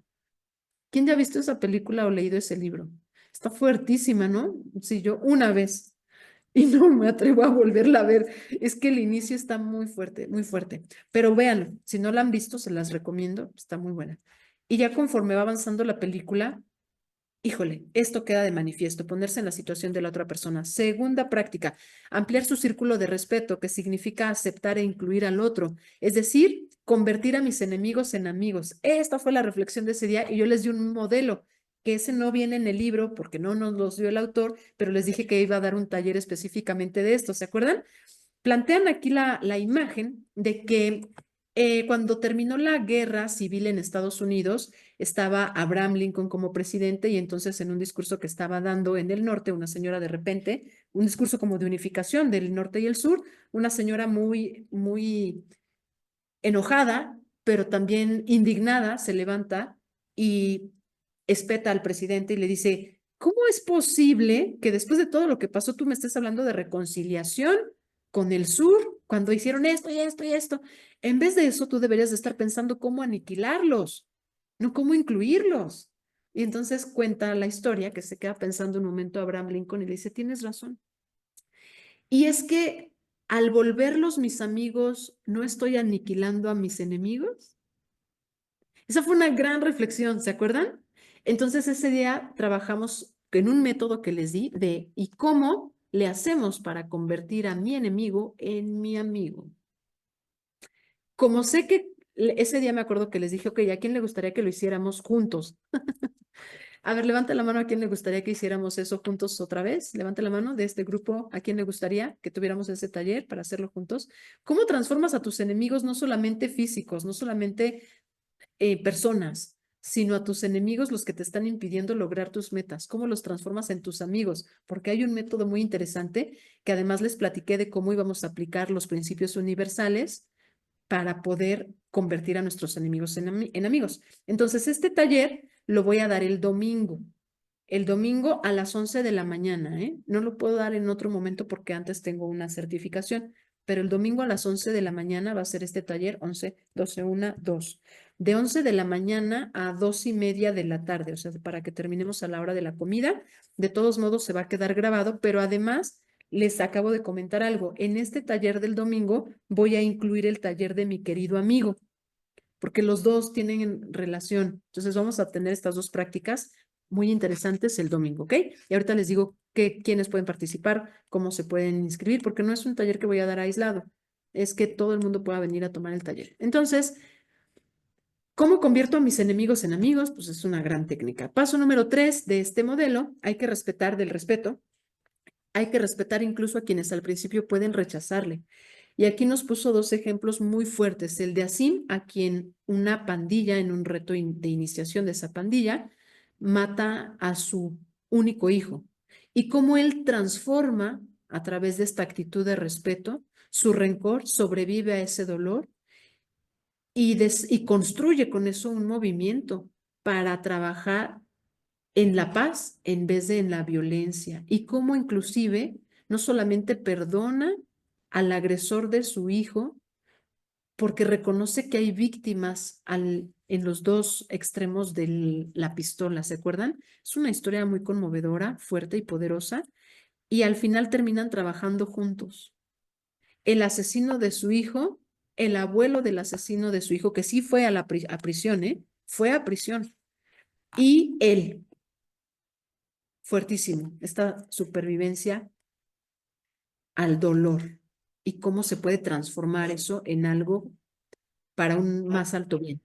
¿Quién ya ha visto esa película o leído ese libro? Está fuertísima, ¿no? Sí, yo una vez y no me atrevo a volverla a ver. Es que el inicio está muy fuerte, muy fuerte. Pero véanlo, si no la han visto, se las recomiendo, está muy buena. Y ya conforme va avanzando la película, híjole, esto queda de manifiesto, ponerse en la situación de la otra persona. Segunda práctica, ampliar su círculo de respeto, que significa aceptar e incluir al otro, es decir, convertir a mis enemigos en amigos. Esta fue la reflexión de ese día y yo les di un modelo, que ese no viene en el libro porque no nos los dio el autor, pero les dije que iba a dar un taller específicamente de esto, ¿se acuerdan? Plantean aquí la imagen de que cuando terminó la guerra civil en Estados Unidos, estaba Abraham Lincoln como presidente y entonces en un discurso que estaba dando en el norte, una señora de repente, un discurso como de unificación del norte y el sur, una señora muy, muy enojada, pero también indignada, se levanta y espeta al presidente y le dice: ¿cómo es posible que después de todo lo que pasó tú me estés hablando de reconciliación con el sur cuando hicieron esto y esto y esto? En vez de eso, tú deberías de estar pensando cómo aniquilarlos, no cómo incluirlos. Y entonces cuenta la historia que se queda pensando un momento Abraham Lincoln y le dice: tienes razón. Y es que al volverlos mis amigos, ¿no estoy aniquilando a mis enemigos? Esa fue una gran reflexión, ¿se acuerdan? Entonces ese día trabajamos en un método que les di de ¿y cómo le hacemos para convertir a mi enemigo en mi amigo? Como sé que ese día me acuerdo que les dije, ok, ¿a quién le gustaría que lo hiciéramos juntos? A ver, levanta la mano a quién le gustaría que hiciéramos eso juntos otra vez. Levanta la mano de este grupo a quién le gustaría que tuviéramos ese taller para hacerlo juntos. ¿Cómo transformas a tus enemigos no solamente físicos, no solamente personas, sino a tus enemigos, los que te están impidiendo lograr tus metas? ¿Cómo los transformas en tus amigos? Porque hay un método muy interesante que además les platiqué de cómo íbamos a aplicar los principios universales para poder convertir a nuestros enemigos en amigos. Entonces, este taller lo voy a dar el domingo a las 11 de la mañana, ¿eh? No lo puedo dar en otro momento porque antes tengo una certificación, pero el domingo a las 11 de la mañana va a ser este taller, 11, 12, 1, 2. De 11 de la mañana a 2:30 de la tarde, o sea, para que terminemos a la hora de la comida. De todos modos, se va a quedar grabado, pero además les acabo de comentar algo. En este taller del domingo voy a incluir el taller de mi querido amigo, porque los dos tienen relación. Entonces vamos a tener estas dos prácticas muy interesantes el domingo, ¿ok? Y ahorita les digo quiénes pueden participar, cómo se pueden inscribir, porque no es un taller que voy a dar aislado, es que todo el mundo pueda venir a tomar el taller. Entonces, ¿cómo convierto a mis enemigos en amigos? Pues es una gran técnica. Paso número 3 de este modelo: hay que respetar del respeto. Hay que respetar incluso a quienes al principio pueden rechazarle. Y aquí nos puso 2 ejemplos muy fuertes. El de Asim, a quien una pandilla, en un reto de iniciación de esa pandilla, mata a su único hijo. Y cómo él transforma, a través de esta actitud de respeto, su rencor, sobrevive a ese dolor y construye con eso un movimiento para trabajar en la paz en vez de en la violencia, y cómo inclusive no solamente perdona al agresor de su hijo, porque reconoce que hay víctimas en los dos extremos de la pistola, ¿se acuerdan? Es una historia muy conmovedora, fuerte y poderosa, y al final terminan trabajando juntos. El asesino de su hijo, el abuelo del asesino de su hijo, que sí fue a prisión, ¿eh? Fue a prisión. Y él, fuertísimo, esta supervivencia al dolor y cómo se puede transformar eso en algo para un más alto bien.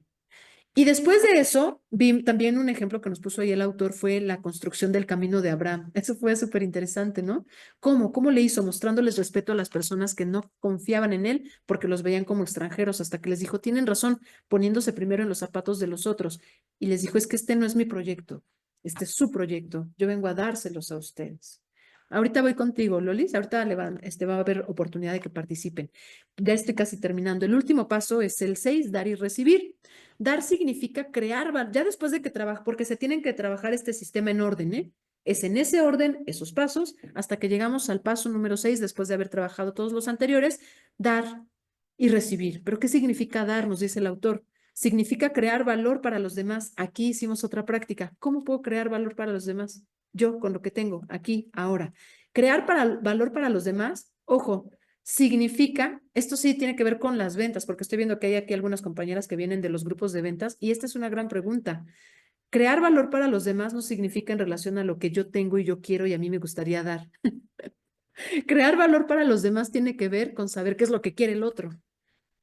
Y después de eso, vi también un ejemplo que nos puso ahí el autor fue la construcción del camino de Abraham. Eso fue súper interesante, ¿no? ¿Cómo? ¿Cómo le hizo? Mostrándoles respeto a las personas que no confiaban en él porque los veían como extranjeros, hasta que les dijo, tienen razón, poniéndose primero en los zapatos de los otros. Y les dijo, es que este no es mi proyecto, este es su proyecto, yo vengo a dárselos a ustedes. Ahorita voy contigo, Lolis, ahorita va a haber oportunidad de que participen. Ya estoy casi terminando. El último paso es el 6, dar y recibir. Dar significa crear, ya después de que trabaja, porque se tienen que trabajar este sistema en orden, ¿eh? Es en ese orden, esos pasos, hasta que llegamos al paso número 6, después de haber trabajado todos los anteriores, dar y recibir. ¿Pero qué significa dar? Nos dice el autor. Significa crear valor para los demás. Aquí hicimos otra práctica. ¿Cómo puedo crear valor para los demás? Yo, con lo que tengo, aquí, ahora. Crear valor para los demás, ojo, significa, esto sí tiene que ver con las ventas, porque estoy viendo que hay aquí algunas compañeras que vienen de los grupos de ventas y esta es una gran pregunta. Crear valor para los demás no significa en relación a lo que yo tengo y yo quiero y a mí me gustaría dar. Crear valor para los demás tiene que ver con saber qué es lo que quiere el otro,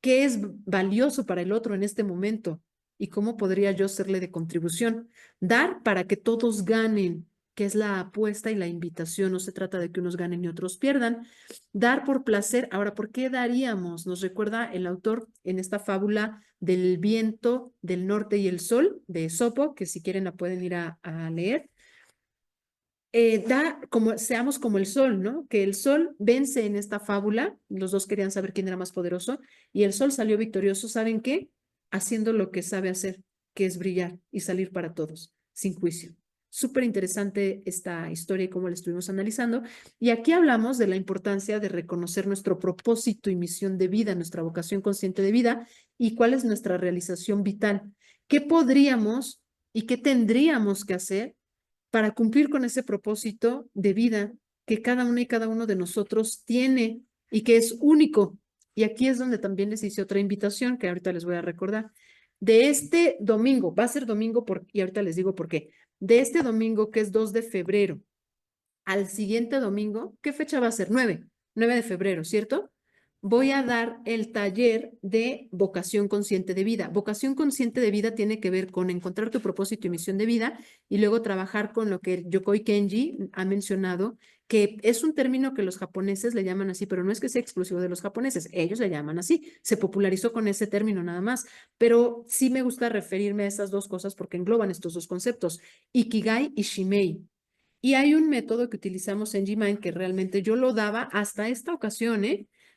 qué es valioso para el otro en este momento y cómo podría yo serle de contribución. Dar para que todos ganen, que es la apuesta y la invitación. No se trata de que unos ganen y otros pierdan. Dar por placer. Ahora, ¿por qué daríamos? Nos recuerda el autor en esta fábula del viento, del norte y el sol de Esopo, que si quieren la pueden ir a leer. Seamos como el sol, ¿no? Que el sol vence en esta fábula, los dos querían saber quién era más poderoso, y el sol salió victorioso, ¿saben qué? Haciendo lo que sabe hacer, que es brillar y salir para todos, sin juicio. Súper interesante esta historia y cómo la estuvimos analizando. Y aquí hablamos de la importancia de reconocer nuestro propósito y misión de vida, nuestra vocación consciente de vida y cuál es nuestra realización vital. ¿Qué podríamos y qué tendríamos que hacer para cumplir con ese propósito de vida que cada uno y cada uno de nosotros tiene y que es único? Y aquí es donde también les hice otra invitación que ahorita les voy a recordar. De este domingo, va a ser domingo y ahorita les digo por qué. De este domingo, que es 2 de febrero, al siguiente domingo, ¿qué fecha va a ser? 9 de febrero, ¿cierto? Voy a dar el taller de vocación consciente de vida. Vocación consciente de vida tiene que ver con encontrar tu propósito y misión de vida y luego trabajar con lo que Yokoi Kenji ha mencionado, que es un término que los japoneses le llaman así, pero no es que sea exclusivo de los japoneses, ellos le llaman así, se popularizó con ese término nada más, pero sí me gusta referirme a esas dos cosas porque engloban estos dos conceptos, Ikigai y Shimei. Y hay un método que utilizamos en Gmind que realmente yo lo daba hasta esta ocasión,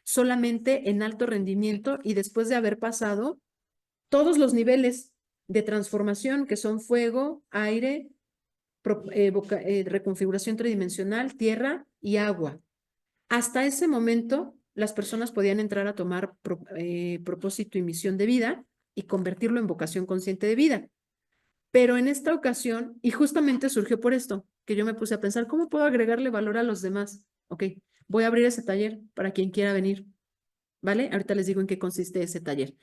solamente en alto rendimiento y después de haber pasado todos los niveles de transformación que son fuego, aire, reconfiguración tridimensional, tierra y agua. Hasta ese momento, las personas podían entrar a tomar propósito y misión de vida y convertirlo en vocación consciente de vida. Pero en esta ocasión, y justamente surgió por esto, que yo me puse a pensar, ¿cómo puedo agregarle valor a los demás? Ok, voy a abrir ese taller para quien quiera venir, ¿vale? Ahorita les digo en qué consiste ese taller.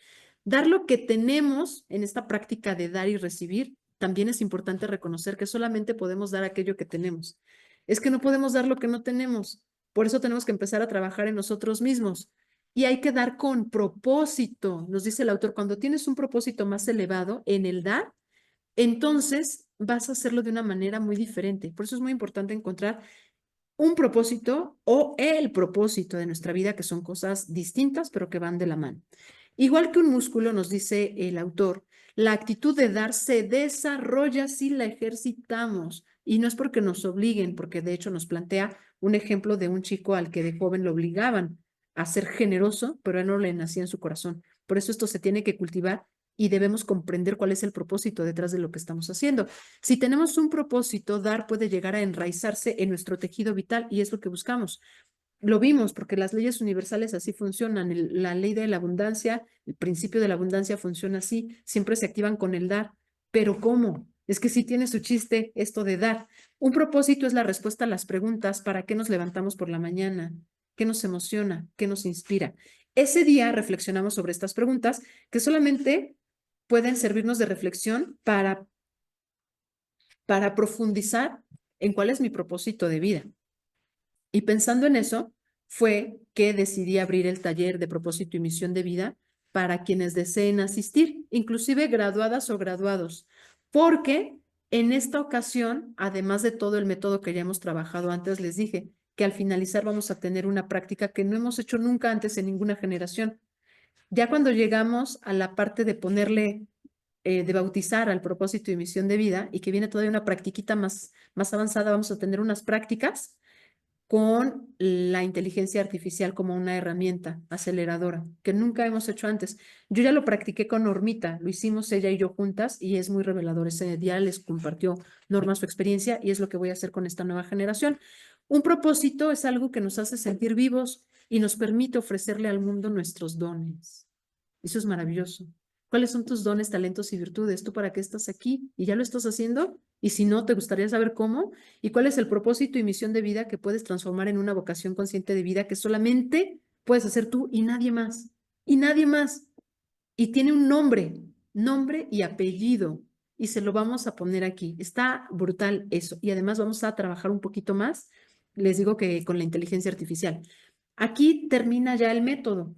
Dar lo que tenemos en esta práctica de dar y recibir, también es importante reconocer que solamente podemos dar aquello que tenemos. Es que no podemos dar lo que no tenemos. Por eso tenemos que empezar a trabajar en nosotros mismos. Y hay que dar con propósito. Nos dice el autor, cuando tienes un propósito más elevado en el dar, entonces vas a hacerlo de una manera muy diferente. Por eso es muy importante encontrar un propósito o el propósito de nuestra vida, que son cosas distintas, pero que van de la mano. Igual que un músculo, nos dice el autor, la actitud de dar se desarrolla si la ejercitamos. Y no es porque nos obliguen, porque de hecho nos plantea un ejemplo de un chico al que de joven lo obligaban a ser generoso, pero él no le nacía en su corazón. Por eso esto se tiene que cultivar y debemos comprender cuál es el propósito detrás de lo que estamos haciendo. Si tenemos un propósito, dar puede llegar a enraizarse en nuestro tejido vital y es lo que buscamos. Lo vimos porque las leyes universales así funcionan. La ley de la abundancia, el principio de la abundancia funciona así, siempre se activan con el dar. ¿Pero cómo? Es que sí tiene su chiste esto de dar. Un propósito es la respuesta a las preguntas: ¿para qué nos levantamos por la mañana? ¿Qué nos emociona? ¿Qué nos inspira? Ese día reflexionamos sobre estas preguntas que solamente pueden servirnos de reflexión para profundizar en cuál es mi propósito de vida. Y pensando en eso, fue que decidí abrir el taller de propósito y misión de vida para quienes deseen asistir, inclusive graduadas o graduados, porque en esta ocasión, además de todo el método que ya hemos trabajado antes, les dije que al finalizar vamos a tener una práctica que no hemos hecho nunca antes en ninguna generación. Ya cuando llegamos a la parte de ponerle, de bautizar al propósito y misión de vida, y que viene todavía una practiquita más avanzada, vamos a tener unas prácticas con la inteligencia artificial como una herramienta aceleradora, que nunca hemos hecho antes. Yo ya lo practiqué con Normita, lo hicimos ella y yo juntas y es muy revelador. Ese día les compartió Norma su experiencia y es lo que voy a hacer con esta nueva generación. Un propósito es algo que nos hace sentir vivos y nos permite ofrecerle al mundo nuestros dones. Eso es maravilloso. ¿Cuáles son tus dones, talentos y virtudes? ¿Tú para qué estás aquí? ¿Y ya lo estás haciendo? Y si no, ¿te gustaría saber cómo? ¿Y cuál es el propósito y misión de vida que puedes transformar en una vocación consciente de vida que solamente puedes hacer tú y nadie más? Y nadie más. Y tiene un nombre y apellido. Y se lo vamos a poner aquí. Está brutal eso. Y además vamos a trabajar un poquito más, les digo que con la inteligencia artificial. Aquí termina ya el método.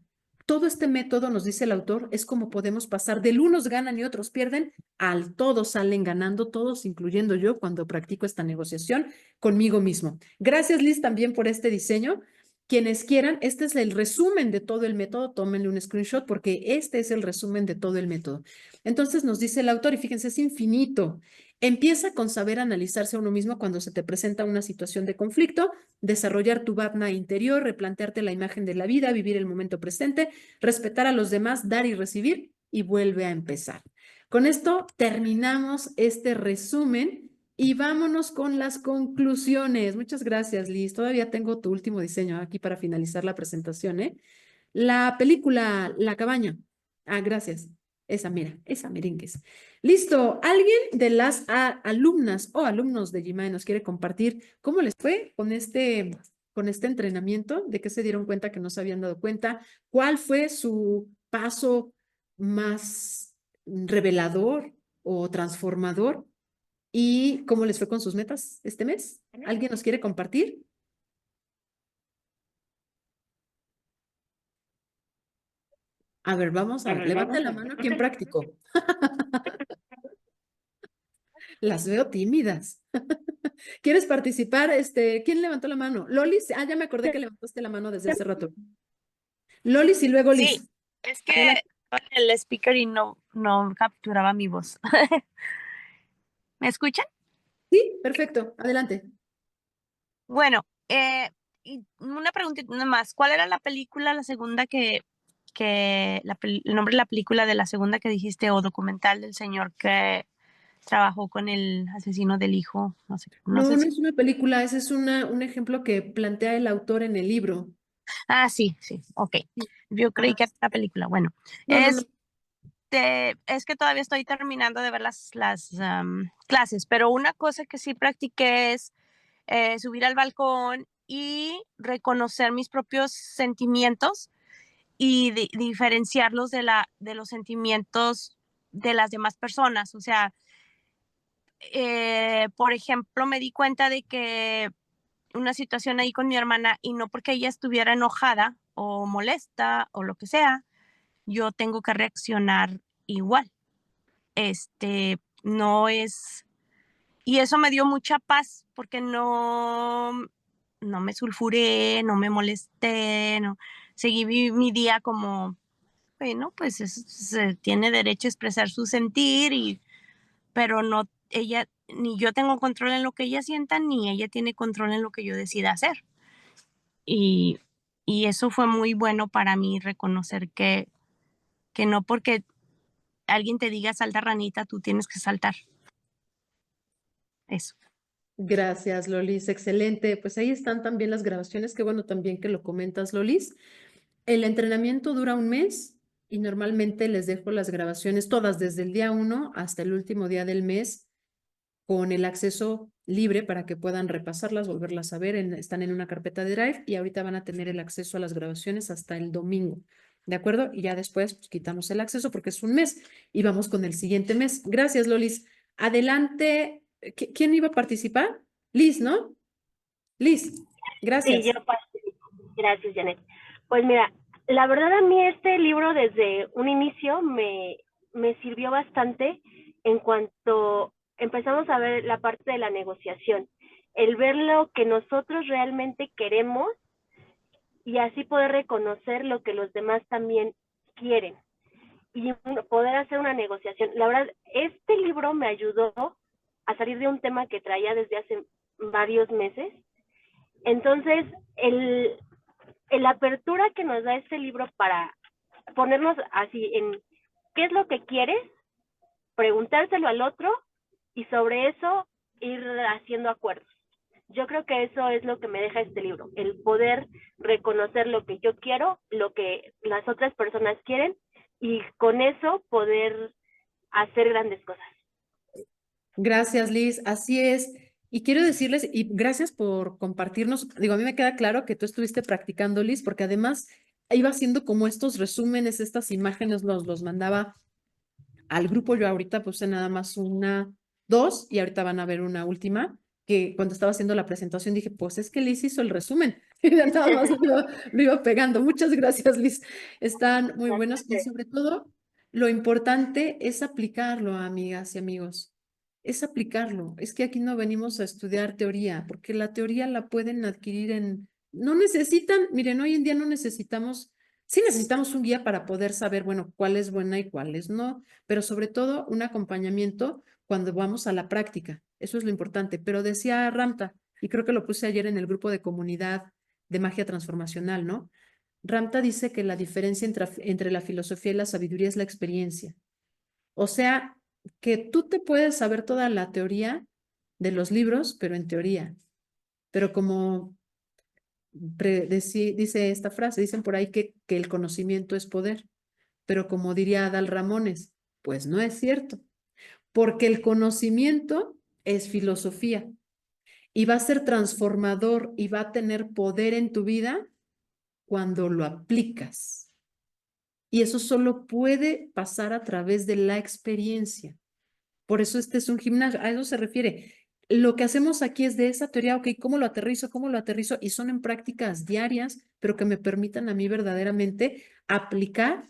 Todo este método, nos dice el autor, es como podemos pasar del unos ganan y otros pierden al todos salen ganando, todos, incluyendo yo, cuando practico esta negociación conmigo mismo. Gracias, Liz, también por este diseño. Quienes quieran, este es el resumen de todo el método, tómenle un screenshot porque este es el resumen de todo el método. Entonces nos dice el autor, y fíjense, es infinito. Empieza con saber analizarse a uno mismo cuando se te presenta una situación de conflicto, desarrollar tu Bhavna interior, replantearte la imagen de la vida, vivir el momento presente, respetar a los demás, dar y recibir, y vuelve a empezar. Con esto terminamos este resumen y vámonos con las conclusiones. Muchas gracias, Liz. Todavía tengo tu último diseño aquí para finalizar la presentación, ¿eh? La película La cabaña. Ah, gracias. Esa, mira, esa merengues. Listo. ¿Alguien de las alumnas o alumnos de Gmail nos quiere compartir cómo les fue con este entrenamiento? ¿De qué se dieron cuenta que no se habían dado cuenta? ¿Cuál fue su paso más revelador o transformador? ¿Y cómo les fue con sus metas este mes? ¿Alguien nos quiere compartir? A ver, vamos a ver. Levanta la mano quien practicó. Las veo tímidas. ¿Quieres participar? ¿Quién levantó la mano? Lolis. Ah, ya me acordé que levantaste la mano desde hace rato. Lolis y luego Sí, Liz. es que Adelante. estaba en el speaker y no capturaba mi voz. ¿Me escuchan? Sí, perfecto. Adelante. Bueno, y una preguntita nada más. ¿Cuál era la película, la segunda el nombre de la película de la segunda que dijiste o documental del señor que trabajó con el asesino del hijo? No No, sé no si. es una película, ese es un ejemplo que plantea el autor en el libro. Ah, sí, sí, ok. Yo creí Ajá. que era una película. Bueno, No, no, no. es que todavía estoy terminando de ver las clases, pero una cosa que sí practiqué es subir al balcón y reconocer mis propios sentimientos y diferenciarlos de los sentimientos de las demás personas. O sea, por ejemplo, me di cuenta de que una situación ahí con mi hermana y no porque ella estuviera enojada o molesta o lo que sea, yo tengo que reaccionar igual. No es, y eso me dio mucha paz porque no me sulfuré, no me molesté, no, seguí mi día como, bueno, pues se tiene derecho a expresar su sentir, pero no, ella, ni yo tengo control en lo que ella sienta, ni ella tiene control en lo que yo decida hacer. Y, y eso fue muy bueno para mí reconocer que no porque alguien te diga salta ranita, tú tienes que saltar. Eso. Gracias, Lolis. Excelente. Pues ahí están también las grabaciones. Qué bueno también que lo comentas, Lolis. El entrenamiento dura un mes y normalmente les dejo las grabaciones todas desde el día 1 hasta el último día del mes con el acceso libre para que puedan repasarlas, volverlas a ver. Están en una carpeta de Drive y ahorita van a tener el acceso a las grabaciones hasta el domingo. ¿De acuerdo? Y ya después pues, quitamos el acceso porque es un mes y vamos con el siguiente mes. Gracias, Lolis. Adelante. ¿Quién iba a participar? Liz, ¿no? Liz, gracias. Sí, yo participo. Gracias, Janet. Pues mira, la verdad a mí este libro desde un inicio me sirvió bastante en cuanto empezamos a ver la parte de la negociación, el ver lo que nosotros realmente queremos y así poder reconocer lo que los demás también quieren y poder hacer una negociación. La verdad, este libro me ayudó a salir de un tema que traía desde hace varios meses. Entonces, la apertura que nos da este libro para ponernos así en qué es lo que quieres, preguntárselo al otro y sobre eso ir haciendo acuerdos. Yo creo que eso es lo que me deja este libro, el poder reconocer lo que yo quiero, lo que las otras personas quieren y con eso poder hacer grandes cosas. Gracias, Liz. Así es. Y quiero decirles, y gracias por compartirnos, digo, a mí me queda claro que tú estuviste practicando, Liz, porque además iba haciendo como estos resúmenes, estas imágenes, los mandaba al grupo. Yo ahorita puse nada más dos, y ahorita van a ver una última, que cuando estaba haciendo la presentación dije, pues es que Liz hizo el resumen, y nada más lo iba pegando. Muchas gracias, Liz. Están muy buenos, y sobre todo, lo importante es aplicarlo, amigas y amigos. Es aplicarlo. Es que aquí no venimos a estudiar teoría, porque la teoría la pueden adquirir no necesitan, miren, hoy en día no necesitamos, sí necesitamos un guía para poder saber, bueno, cuál es buena y cuál es no, pero sobre todo un acompañamiento cuando vamos a la práctica. Eso es lo importante. Pero decía Ramta, y creo que lo puse ayer en el grupo de comunidad de magia transformacional, ¿no? Ramta dice que la diferencia entre la filosofía y la sabiduría es la experiencia. O sea, que tú te puedes saber toda la teoría de los libros, pero en teoría. Pero como dice esta frase, dicen por ahí que el conocimiento es poder. Pero como diría Adal Ramones, pues no es cierto. Porque el conocimiento es filosofía y va a ser transformador y va a tener poder en tu vida cuando lo aplicas. Y eso solo puede pasar a través de la experiencia. Por eso este es un gimnasio, a eso se refiere. Lo que hacemos aquí es de esa teoría, ok, ¿cómo lo aterrizo? ¿Cómo lo aterrizo? Y son en prácticas diarias, pero que me permitan a mí verdaderamente aplicar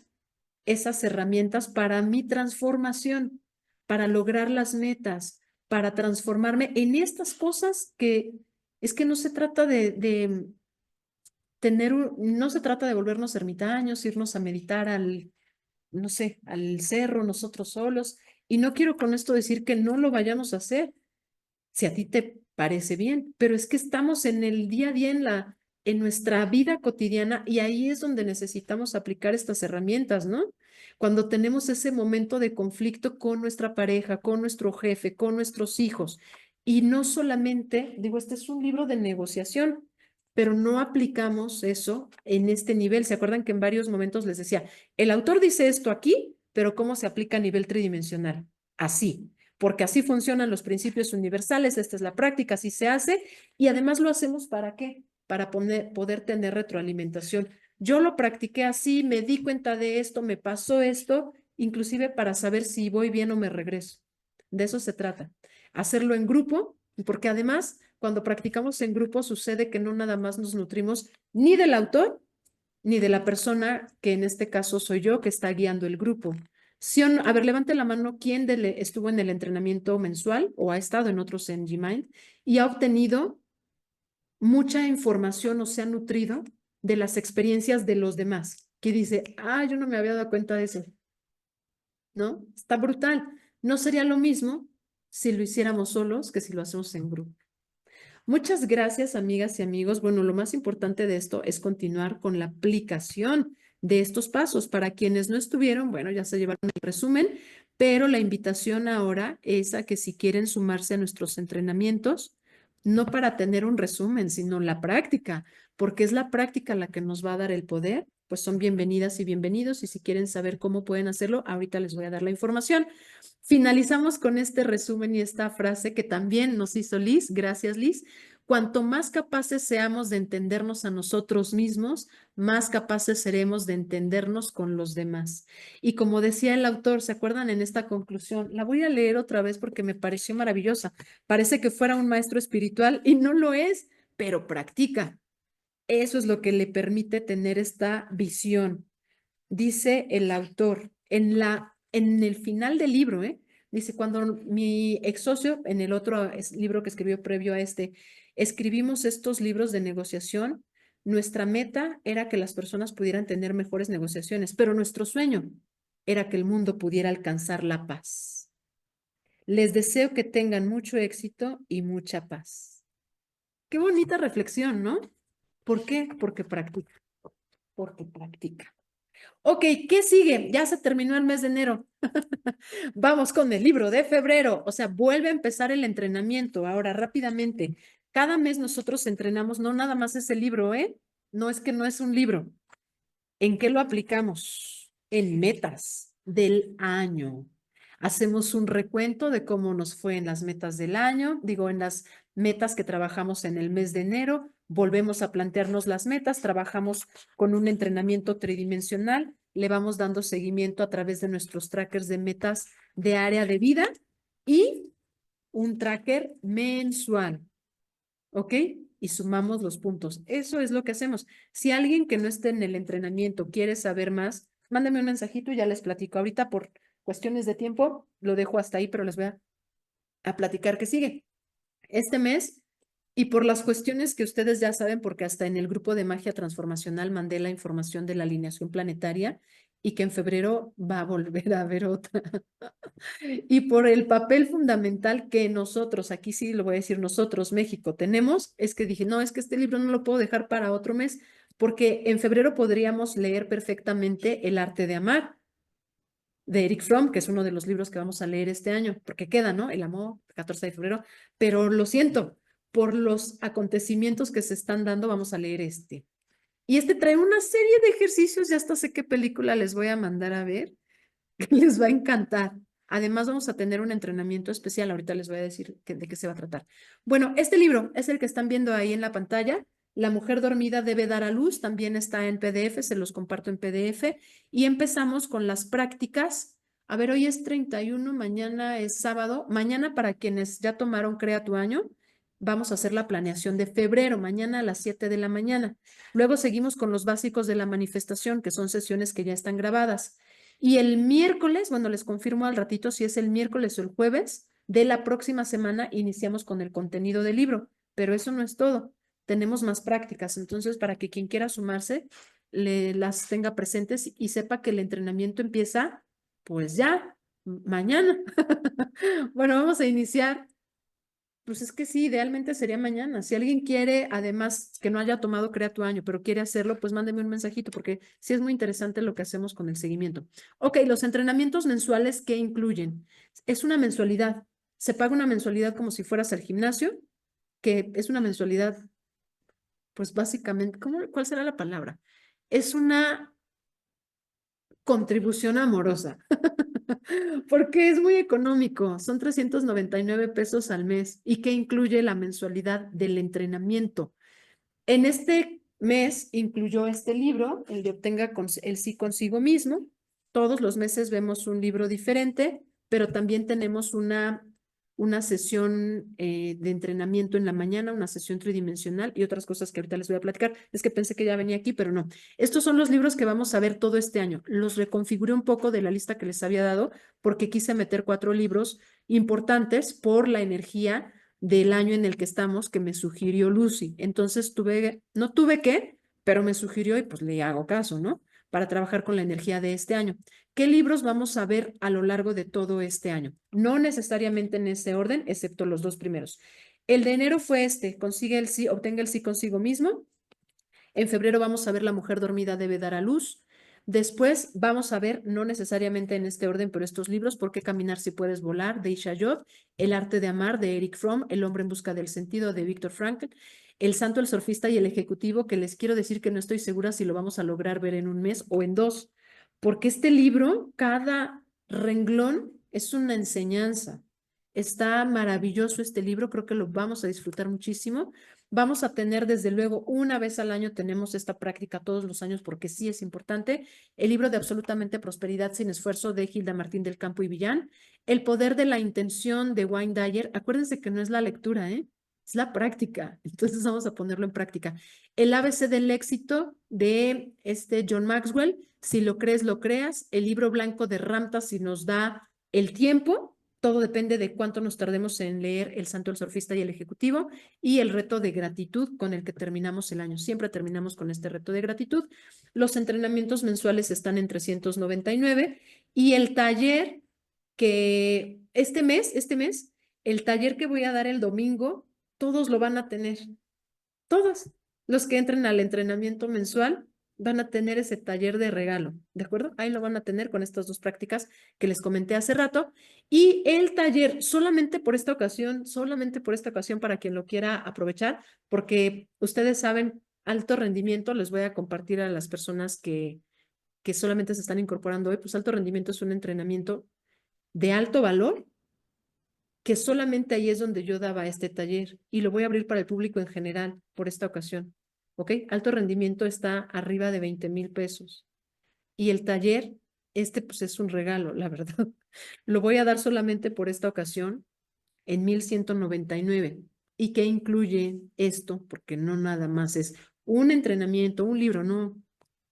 esas herramientas para mi transformación, para lograr las metas, para transformarme en estas cosas que es que no se trata de tener, no se trata de volvernos ermitaños, irnos a meditar no sé, al cerro nosotros solos. Y no quiero con esto decir que no lo vayamos a hacer, si a ti te parece bien, pero es que estamos en el día a día, en nuestra vida cotidiana, y ahí es donde necesitamos aplicar estas herramientas, ¿no? Cuando tenemos ese momento de conflicto con nuestra pareja, con nuestro jefe, con nuestros hijos. Y no solamente, digo, este es un libro de negociación, pero no aplicamos eso en este nivel. ¿Se acuerdan que en varios momentos les decía, el autor dice esto aquí, pero cómo se aplica a nivel tridimensional? Así, porque así funcionan los principios universales, esta es la práctica, así se hace, y además lo hacemos ¿para qué? Para poder tener retroalimentación. Yo lo practiqué así, me di cuenta de esto, me pasó esto, inclusive para saber si voy bien o me regreso. De eso se trata. Hacerlo en grupo, porque además cuando practicamos en grupo sucede que no nada más nos nutrimos ni del autor, ni de la persona que en este caso soy yo que está guiando el grupo. ¿Sí o no? A ver, levante la mano quién estuvo en el entrenamiento mensual o ha estado en otros en Gmind y ha obtenido mucha información o se ha nutrido de las experiencias de los demás, que dice, yo no me había dado cuenta de eso, ¿no? Está brutal. No sería lo mismo si lo hiciéramos solos que si lo hacemos en grupo. Muchas gracias, amigas y amigos. Bueno, lo más importante de esto es continuar con la aplicación de estos pasos. Para quienes no estuvieron, bueno, ya se llevaron el resumen, pero la invitación ahora es a que si quieren sumarse a nuestros entrenamientos, no para tener un resumen, sino la práctica, porque es la práctica la que nos va a dar el poder pues son bienvenidas y bienvenidos. Y si quieren saber cómo pueden hacerlo, ahorita les voy a dar la información. Finalizamos con este resumen y esta frase que también nos hizo Liz. Gracias, Liz. Cuanto más capaces seamos de entendernos a nosotros mismos, más capaces seremos de entendernos con los demás. Y como decía el autor, ¿se acuerdan en esta conclusión? La voy a leer otra vez porque me pareció maravillosa. Parece que fuera un maestro espiritual y no lo es, pero practica. Eso es lo que le permite tener esta visión. Dice el autor en el final del libro, dice, cuando mi ex socio, en el otro libro que escribió previo a este, escribimos estos libros de negociación, nuestra meta era que las personas pudieran tener mejores negociaciones, pero nuestro sueño era que el mundo pudiera alcanzar la paz. Les deseo que tengan mucho éxito y mucha paz. Qué bonita reflexión, ¿no? ¿Por qué? Porque practica. Porque practica. Ok, ¿qué sigue? Ya se terminó el mes de enero. Vamos con el libro de febrero. O sea, vuelve a empezar el entrenamiento. Ahora, rápidamente. Cada mes nosotros entrenamos, no nada más es el libro, ¿eh? No es que no es un libro. ¿En qué lo aplicamos? En metas del año. Hacemos un recuento de cómo nos fue en las metas del año, digo, en las metas que trabajamos en el mes de enero, volvemos a plantearnos las metas, trabajamos con un entrenamiento tridimensional, le vamos dando seguimiento a través de nuestros trackers de metas de área de vida y un tracker mensual, ¿ok? Y sumamos los puntos. Eso es lo que hacemos. Si alguien que no esté en el entrenamiento quiere saber más, mándame un mensajito y ya les platico. Ahorita por cuestiones de tiempo lo dejo hasta ahí, pero les voy a platicar qué sigue. Este mes, y por las cuestiones que ustedes ya saben, porque hasta en el grupo de magia transformacional mandé la información de la alineación planetaria y que en febrero va a volver a haber otra. Y por el papel fundamental que nosotros, aquí sí lo voy a decir nosotros, México, tenemos, es que dije, no, es que este libro no lo puedo dejar para otro mes, porque en febrero podríamos leer perfectamente El arte de amar, de Eric Fromm, que es uno de los libros que vamos a leer este año, porque queda, ¿no? El amor, 14 de febrero, pero lo siento, por los acontecimientos que se están dando, vamos a leer este. Y este trae una serie de ejercicios, ya hasta sé qué película les voy a mandar a ver, que les va a encantar. Además, vamos a tener un entrenamiento especial. Ahorita les voy a decir de qué se va a tratar. Bueno, este libro es el que están viendo ahí en la pantalla. La mujer dormida debe dar a luz. También está en PDF, se los comparto en PDF. Y empezamos con las prácticas. A ver, hoy es 31, mañana es sábado. Mañana, para quienes ya tomaron Crea tu Año, vamos a hacer la planeación de febrero, mañana a las 7 de la mañana. Luego seguimos con los básicos de la manifestación, que son sesiones que ya están grabadas. Y el miércoles, bueno, les confirmo al ratito si es el miércoles o el jueves de la próxima semana, iniciamos con el contenido del libro, pero eso no es todo. Tenemos más prácticas, entonces para que quien quiera sumarse las tenga presentes y sepa que el entrenamiento empieza pues ya, mañana. Bueno, vamos a iniciar. Pues es que sí, idealmente sería mañana. Si alguien quiere, además, que no haya tomado Crea tu Año, pero quiere hacerlo, pues mándeme un mensajito porque sí es muy interesante lo que hacemos con el seguimiento. Ok, los entrenamientos mensuales, ¿qué incluyen? Es una mensualidad. Se paga una mensualidad como si fueras al gimnasio, que es una mensualidad, pues básicamente, ¿cuál será la palabra? Es una contribución amorosa. Porque es muy económico, son 399 pesos al mes y que incluye la mensualidad del entrenamiento. En este mes incluyó este libro, el de Obtenga el sí consigo mismo. Todos los meses vemos un libro diferente, pero también tenemos una sesión de entrenamiento en la mañana, una sesión tridimensional y otras cosas que ahorita les voy a platicar. Es que pensé que ya venía aquí, pero no. Estos son los libros que vamos a ver todo este año. Los reconfiguré un poco de la lista que les había dado porque quise meter 4 libros importantes por la energía del año en el que estamos que me sugirió Lucy. Entonces no tuve que, pero me sugirió y pues le hago caso, ¿no? Para trabajar con la energía de este año. ¿Qué libros vamos a ver a lo largo de todo este año? No necesariamente en ese orden, excepto los 2 primeros. El de enero fue este, obtenga el sí consigo mismo. En febrero vamos a ver La mujer dormida debe dar a luz. Después vamos a ver, no necesariamente en este orden, pero estos libros, ¿Por qué caminar si puedes volar?, de Isha Yod, El arte de amar, de Eric Fromm, El hombre en busca del sentido, de Viktor Frankl. El Santo, el Surfista y el Ejecutivo, que les quiero decir que no estoy segura si lo vamos a lograr ver en un mes o en 2, porque este libro, cada renglón es una enseñanza. Está maravilloso este libro, creo que lo vamos a disfrutar muchísimo. Vamos a tener, desde luego, una vez al año, tenemos esta práctica todos los años porque sí es importante, el libro de Absolutamente Prosperidad sin Esfuerzo de Hilda Martín del Campo y Villán, El Poder de la Intención de Wayne Dyer. Acuérdense que no es la lectura, es la práctica. Entonces vamos a ponerlo en práctica. El ABC del éxito de John Maxwell, Si lo crees, lo creas. El Libro Blanco de Ramta, si nos da el tiempo. Todo depende de cuánto nos tardemos en leer El Santo, el Surfista y el Ejecutivo, y el reto de gratitud con el que terminamos el año. Siempre terminamos con este reto de gratitud. Los entrenamientos mensuales están en 399 y el taller que este mes, el taller que voy a dar el domingo, todos lo van a tener. Todos los que entren al entrenamiento mensual van a tener ese taller de regalo, ¿de acuerdo? Ahí lo van a tener con estas 2 prácticas que les comenté hace rato. Y el taller solamente por esta ocasión para quien lo quiera aprovechar, porque ustedes saben, alto rendimiento, les voy a compartir a las personas que solamente se están incorporando hoy, pues alto rendimiento es un entrenamiento de alto valor, que solamente ahí es donde yo daba este taller y lo voy a abrir para el público en general por esta ocasión. ¿Ok? Alto rendimiento está arriba de 20,000 pesos. Y el taller, pues es un regalo, la verdad. Lo voy a dar solamente por esta ocasión en 1,199. ¿Y qué incluye esto? Porque no nada más es un entrenamiento, un libro, no.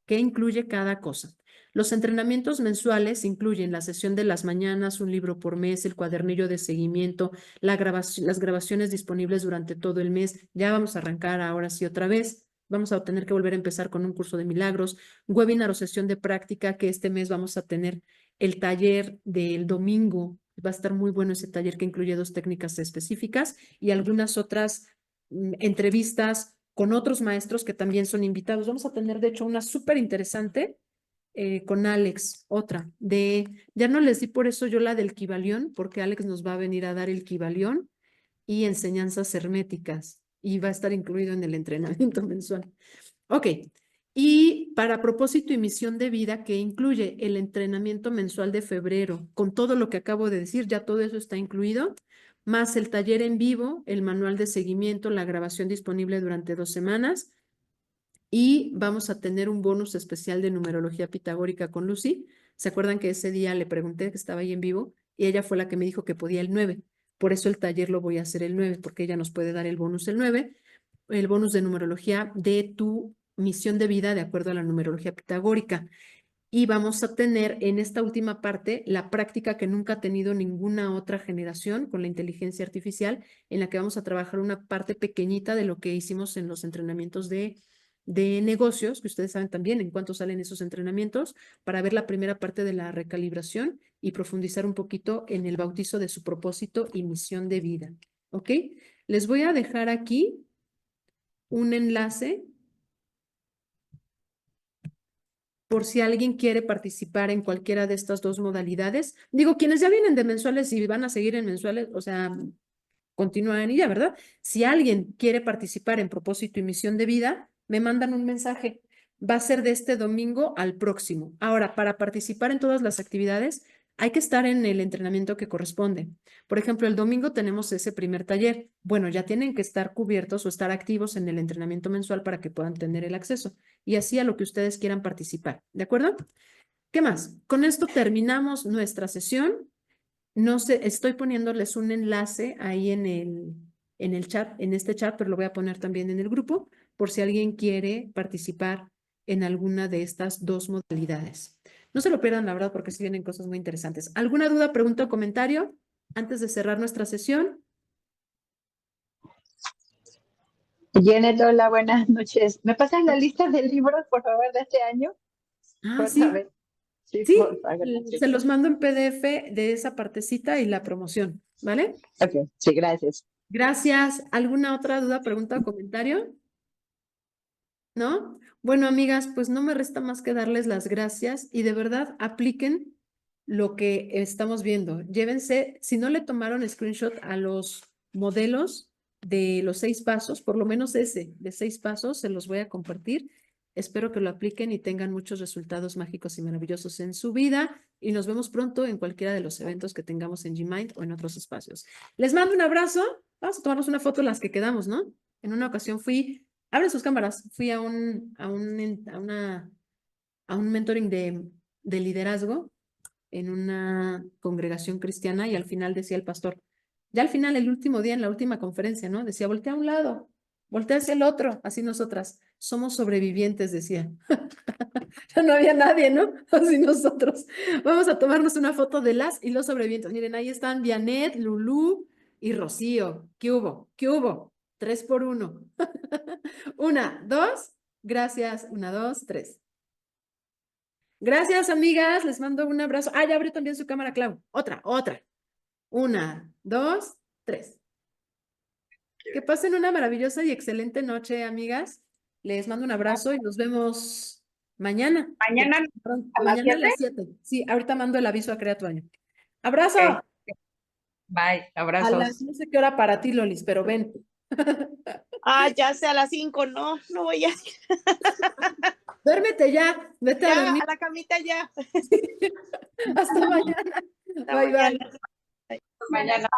¿Qué incluye cada cosa? Los entrenamientos mensuales incluyen la sesión de las mañanas, un libro por mes, el cuadernillo de seguimiento, las grabaciones disponibles durante todo el mes. Ya vamos a arrancar ahora sí otra vez. Vamos a tener que volver a empezar con un curso de milagros, webinar o sesión de práctica, que este mes vamos a tener el taller del domingo. Va a estar muy bueno ese taller que incluye 2 técnicas específicas y algunas otras entrevistas con otros maestros que también son invitados. Vamos a tener, de hecho, una súper interesante con Alex, otra ya no les di por eso yo la del Kybalión, porque Alex nos va a venir a dar el Kybalión y enseñanzas herméticas y va a estar incluido en el entrenamiento mensual. Ok, y para propósito y misión de vida, que incluye el entrenamiento mensual de febrero, con todo lo que acabo de decir, ya todo eso está incluido, más el taller en vivo, el manual de seguimiento, la grabación disponible durante 2 semanas, y vamos a tener un bonus especial de numerología pitagórica con Lucy. ¿Se acuerdan que ese día le pregunté que estaba ahí en vivo y ella fue la que me dijo que podía el 9? Por eso el taller lo voy a hacer el 9, porque ella nos puede dar el bonus el 9, el bonus de numerología de tu misión de vida de acuerdo a la numerología pitagórica. Y vamos a tener en esta última parte la práctica que nunca ha tenido ninguna otra generación con la inteligencia artificial, en la que vamos a trabajar una parte pequeñita de lo que hicimos en los entrenamientos de negocios, que ustedes saben también en cuánto salen esos entrenamientos, para ver la primera parte de la recalibración y profundizar un poquito en el bautizo de su propósito y misión de vida. ¿Ok? Les voy a dejar aquí un enlace por si alguien quiere participar en cualquiera de estas 2 modalidades. Digo, quienes ya vienen de mensuales y van a seguir en mensuales, o sea, continúan y ya, ¿verdad? Si alguien quiere participar en propósito y misión de vida, me mandan un mensaje. Va a ser de este domingo al próximo. Ahora, para participar en todas las actividades, hay que estar en el entrenamiento que corresponde. Por ejemplo, el domingo tenemos ese primer taller. Bueno, ya tienen que estar cubiertos o estar activos en el entrenamiento mensual para que puedan tener el acceso. Y así a lo que ustedes quieran participar. ¿De acuerdo? ¿Qué más? Con esto terminamos nuestra sesión. No sé, estoy poniéndoles un enlace ahí en el chat, en este chat, pero lo voy a poner también en el grupo, por si alguien quiere participar en alguna de estas 2 modalidades. No se lo pierdan, la verdad, porque sí vienen cosas muy interesantes. ¿Alguna duda, pregunta o comentario antes de cerrar nuestra sesión? Janet, hola, buenas noches. ¿Me pasan la lista de libros, por favor, de este año? Ah, sí. Favor. Sí, Sí, por favor. se los mando en PDF de esa partecita y la promoción, ¿vale? Ok, sí, gracias. Gracias. ¿Alguna otra duda, pregunta o comentario? ¿No? Bueno, amigas, pues no me resta más que darles las gracias y de verdad apliquen lo que estamos viendo. Llévense, si no le tomaron screenshot a los modelos, de los 6 pasos, por lo menos ese de 6 pasos, se los voy a compartir. Espero que lo apliquen y tengan muchos resultados mágicos y maravillosos en su vida. Y nos vemos pronto en cualquiera de los eventos que tengamos en Gmind o en otros espacios. Les mando un abrazo. Vamos a tomarnos una foto en las que quedamos, ¿no? En una ocasión abren sus cámaras, fui a un mentoring de liderazgo en una congregación cristiana y al final decía el pastor, ya al final, el último día en la última conferencia, ¿no? Decía, voltea a un lado, voltea hacia el otro, así nosotras, somos sobrevivientes, decía. Ya no había nadie, ¿no? Así nosotros. Vamos a tomarnos una foto de las y los sobrevivientes. Miren, ahí están Vianet, Lulú y Rocío. ¿Qué hubo? ¿Qué hubo? 3 por 1. 1, 2, gracias. 1, 2, 3. Gracias, amigas. Les mando un abrazo. Ah, ya abrió también su cámara, Clau. Otra. 1, 2, 3. Que pasen una maravillosa y excelente noche, amigas. Les mando un abrazo y nos vemos mañana. Mañana a las Mañana a 7. las 7. Sí, ahorita mando el aviso a Crea tu Año. ¡Abrazo! Ok. Bye, A abrazos. las no sé qué hora para ti, Lolis, pero ven. Ya sea a las 5, no voy a Duérmete ya, vete a ya dormir. a la camita ya. Hasta mañana. Hasta Bye, bye. mañana. Mañana.